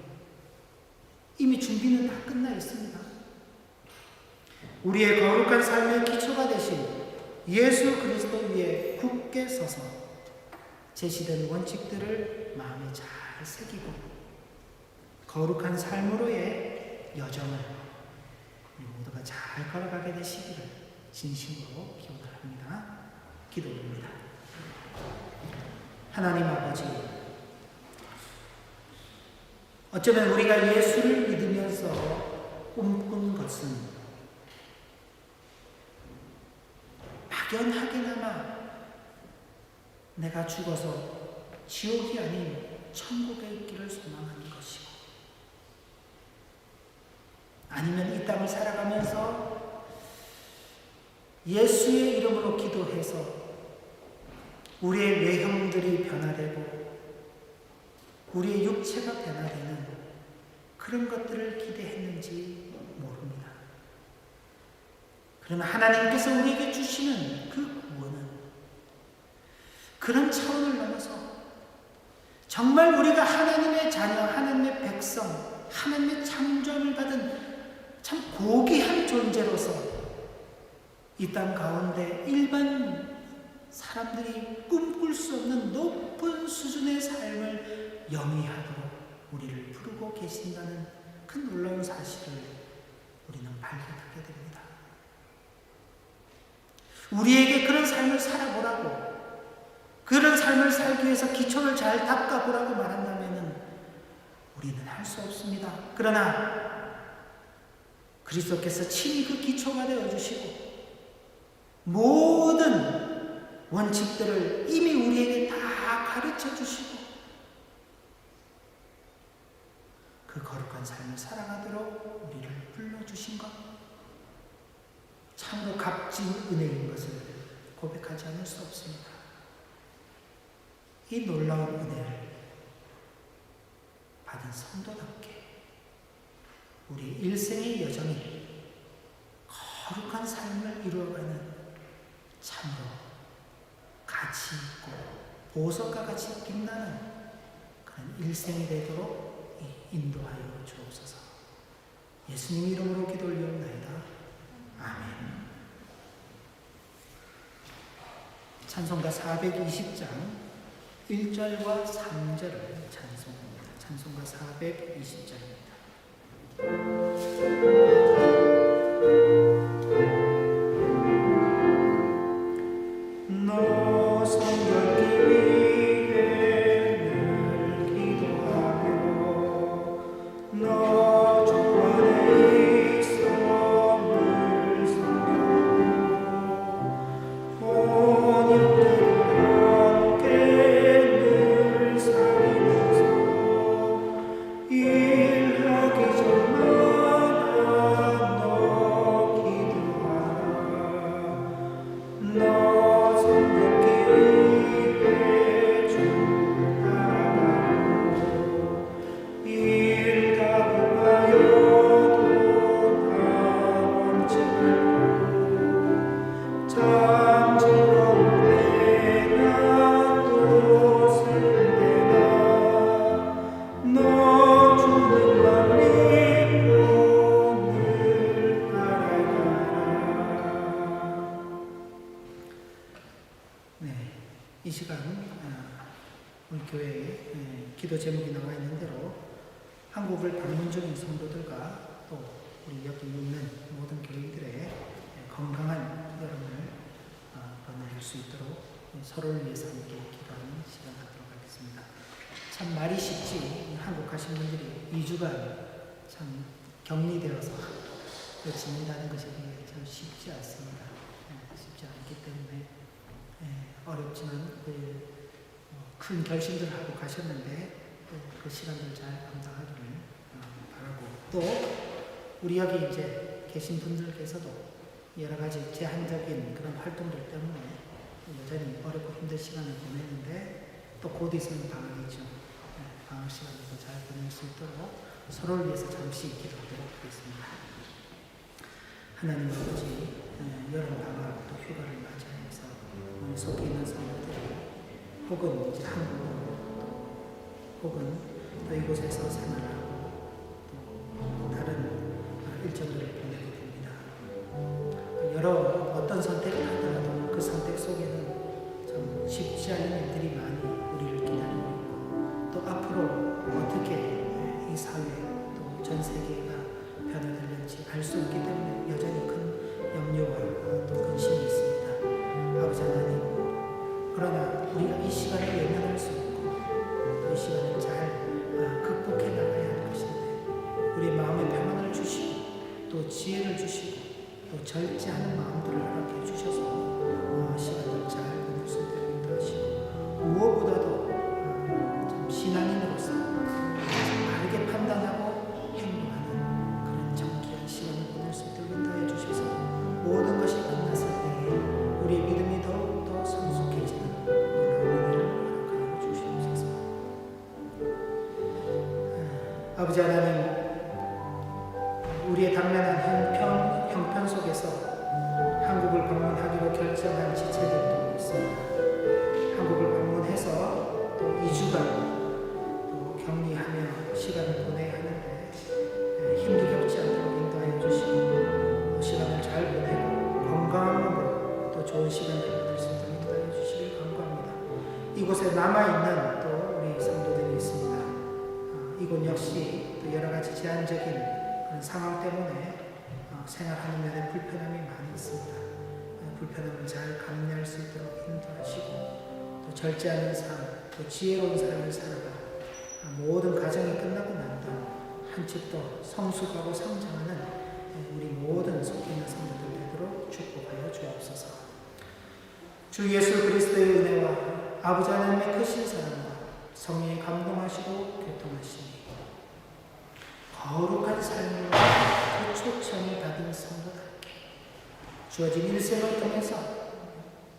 이미 준비는 다 끝나 있습니다. 우리의 거룩한 삶의 기초가 되신 예수 그리스도 위에 굳게 서서 제시된 원칙들을 마음에 잘 새기고 거룩한 삶으로의 여정을 우리 모두가 잘 걸어가게 되시기를 진심으로 기원합니다. 기도드립니다. 하나님 아버지, 어쩌면 우리가 예수를 믿으면서 꿈꾼 것은 막연하게나마 내가 죽어서 지옥이 아닌 천국에 있기를 소망하는 것이고, 아니면 이 땅을 살아가면서 예수의 이름으로 기도해서 우리의 외형들이 변화되고 우리의 육체가 변화되는 그런 것들을 기대했는지 모릅니다. 그러나 하나님께서 우리에게 주시는 그 구원은 그런 차원을 넘어서 정말 우리가 하나님의 자녀, 하나님의 백성, 하나님의 창조함을 받은 참 고귀한 존재로서 이 땅 가운데 일반 사람들이 꿈꿀 수 없는 높은 수준의 삶을 영위하도록 우리를 부르고 계신다는 그 놀라운 사실을 우리는 발견하게 됩니다. 우리에게 그런 삶을 살아보라고, 그런 삶을 살기 위해서 기초를 잘 닦아보라고 말한다면 우리는 할 수 없습니다. 그러나 그리스도께서 친히 그 기초가 되어주시고 모든 원칙들을 이미 우리에게 다 가르쳐 주시고 그 거룩한 삶을 살아가도록 우리를 불러주신 것, 참으로 값진 은혜인 것을 고백하지 않을 수 없습니다. 이 놀라운 은혜를 받은 성도답게 우리 일생의 여정이 거룩한 삶을 이루어가는 참으로 가치 있고 보석과 같이 빛나는 그런 일생이 되도록 인도하여 주옵소서. 예수님 이름으로 기도 올리옵나이다. 아멘. 찬송가 420장 1절과 3절을 찬송합니다. 찬송가 420장입니다. 너 성결기 위해 늘 기도하며 너 주 안에 있어 늘 섬기고 온 영들과 함께 늘 살면서 일하기 전마다 너 기도하라. 너 성결기 위해 주 나가고 일 가능하여도 나 원치 말고 참 즐거운데 나도 슬대나 너 주는 맘 믿고 늘 바라가라. 네, 이 시간 우리 교회에 기도 제목이 나와 있는 대로 한국을 방문 중인 성도들과 또 우리 여기 있는 모든 교인들의 건강한 여름을 보낼 수 있도록 서로를 위해서 함께 기도하는 시간 갖도록 하겠습니다. 참 말이 쉽지, 한국 가신 분들이 2주간 참 격리되어서 지낸다는 것이 참 쉽지 않습니다. 쉽지 않기 때문에 어렵지만 큰 결심들을 하고 가셨는데 그 시간을 잘 감당하기를 바라고, 또 우리 여기 이제 계신 분들께서도 여러 가지 제한적인 그런 활동들 때문에 여전히 어렵고 힘든 시간을 보냈는데 또 곧 있으면 방학이죠. 방학 시간을 더 잘 보낼 수 있도록 서로를 위해서 잠시 기도하도록 하겠습니다. 하나님 아버지, 여름 방학 또 휴가를 맞이해서 오늘 속해 있는 성도들이 혹은 이제 한국으로 혹은 또 이곳에서 생활하고 또 다른 일정들을 보내게 됩니다. 여러 어떤 선택을 하더라도 그 선택 속에는 참 쉽지 않은 일들이 많이 우리를 기다리고 있고 또 앞으로 어떻게 이 사회 또 전 세계가 변화될는지 알 수 없기 때문에 여전히 큰 염려와 또 근심이 있습니다. 아버지 하나님, 그러나 우리가 이 시간을 외면할 수 없고 이 시간을 잘 극복해 나가야 할 것인데 우리 마음의 평안을 주시고 또 지혜를 주시고 또 절제하는 마음들을 허락해 주셔서 시간을 잘 보낼 수 있도록 인도하시고 무엇보다도 참 신앙인으로서 바르게 판단하고 행동하는 그런 정기한 시간을 보낼 수 있도록 인도해 주셔서 모든 것이 끝났을 때에 우리의 믿음이 더욱더 성숙해지는 놀라운 일을 허락하여 주시옵소서. 아버지 하나님, 우리의 당면한 형편 속에서 한국을 방문하기로 결정한 지체들도 있습니다. 한국을 방문해서 또 2주간 또 격리하며 시간을 보내야 하는데 힘도 겪지 않도록 인도하여 주시고 시간을 잘 보내고 건강한 몸으로 또 좋은 시간을 보낼 수 있도록 인도하여 주시길 간구합니다. 이곳에 남아있는 또 우리 성도들이 있습니다. 이곳 역시 또 여러 가지 제한적인 그런 상황 때문에 생활하는 면에 불편함이 많이 있습니다. 불편함을 잘 감내할 수 있도록 인도하시고 또 절제하는 삶, 또 지혜로운 삶을 살아가 모든 가정이 끝나고 난 다음 한층 더 성숙하고 성장하는 우리 모든 속해 있는 성도들 되도록 축복하여 주옵소서. 주 예수 그리스도의 은혜와 아버지 하나님의 크신 사랑과 성령의 감동하시고 교통하시니 거룩한 삶으로 그 초청을 받은 성도답게 주어진 일생을 통해서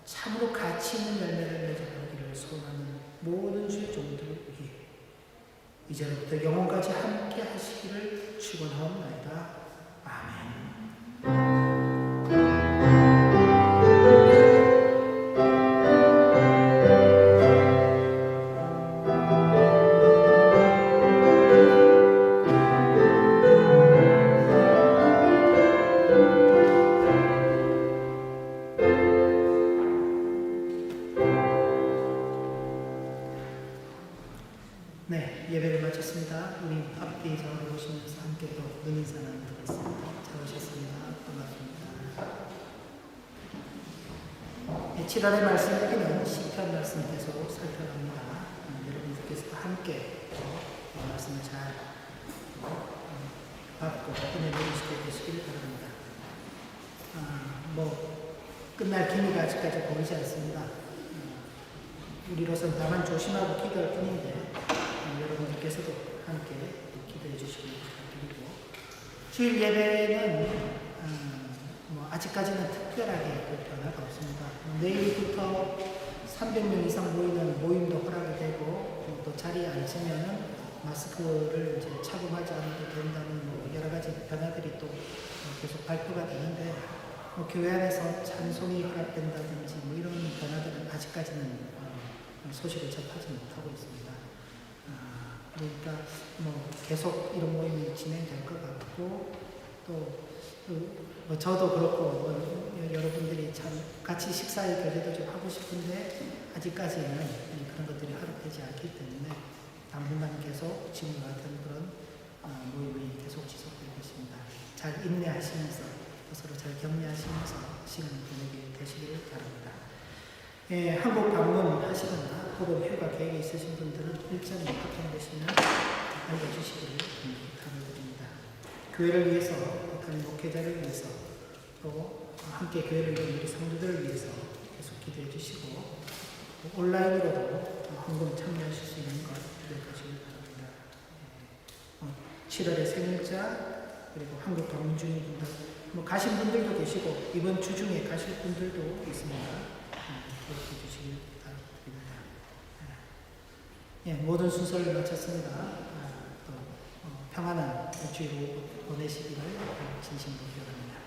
참으로 가치 있는 열매를 맺어가기를 소원하는 모든 주의 종들을 위해 이제부터 영원까지 함께 하시기를 축원하옵나이다. 아멘. 네, 예배를 마쳤습니다. 우리 앞뒤 저를 보시면서 함께 또 눈인사 나누도록 하겠습니다. 잘 오셨습니다. 반갑습니다. 7월의 말씀 읽기는 시편 말씀 계속 살펴갑니다. 여러분들께서 함께 말씀을 잘 받고 은혜 누리시게 되시기를 바랍니다. 끝날 기미가 아직까지 보이지 않습니다. 우리로서는 다만 조심하고 기도할 뿐인데 여러분들께서도 함께 기도해 주시길 부탁드리고, 주일 예배는 아직까지는 특별하게 변화가 없습니다. 내일부터 300명 이상 모이는 모임도 허락이 되고 또 자리에 앉으면 마스크를 이제 착용하지 않아도 된다는 여러 가지 변화들이 또 계속 발표가 되는데 교회 안에서 찬송이 허락된다든지 이런 변화들은 아직까지는 소식을 접하지 못하고 있습니다. 그러니까 계속 이런 모임이 진행될 것 같고 또 저도 그렇고 여러분들이 참 같이 식사의 교제도 좀 하고 싶은데 아직까지는 그런 것들이 허락되지 않기 때문에 당분간 계속 지금과 같은 그런 모임이 계속 지속되고 있습니다. 잘 인내하시면서 서로 잘 격려하시면서 시간을 보내게 되시기를 바랍니다. 한국 방문하시거나 혹은 휴가 계획이 있으신 분들은 일정이 확정되시면 알려주시기를 부탁드립니다. 교회를 위해서, 다른 목회자를 위해서, 또 함께 교회를 위한 우리 성도들을 위해서 계속 기도해 주시고 온라인으로도 헌금 참여하실 수 있는 것 기도해 바랍니다. 7월의 생일자 그리고 한국 방문 중인 분들 뭐 가신 분들도 계시고 이번 주 중에 가실 분들도 있습니다. 그렇게 주시길 바랍니다. 예, 모든 순서를 마쳤습니다. 또 평안한 일주일 보내시기를 진심으로 기원합니다.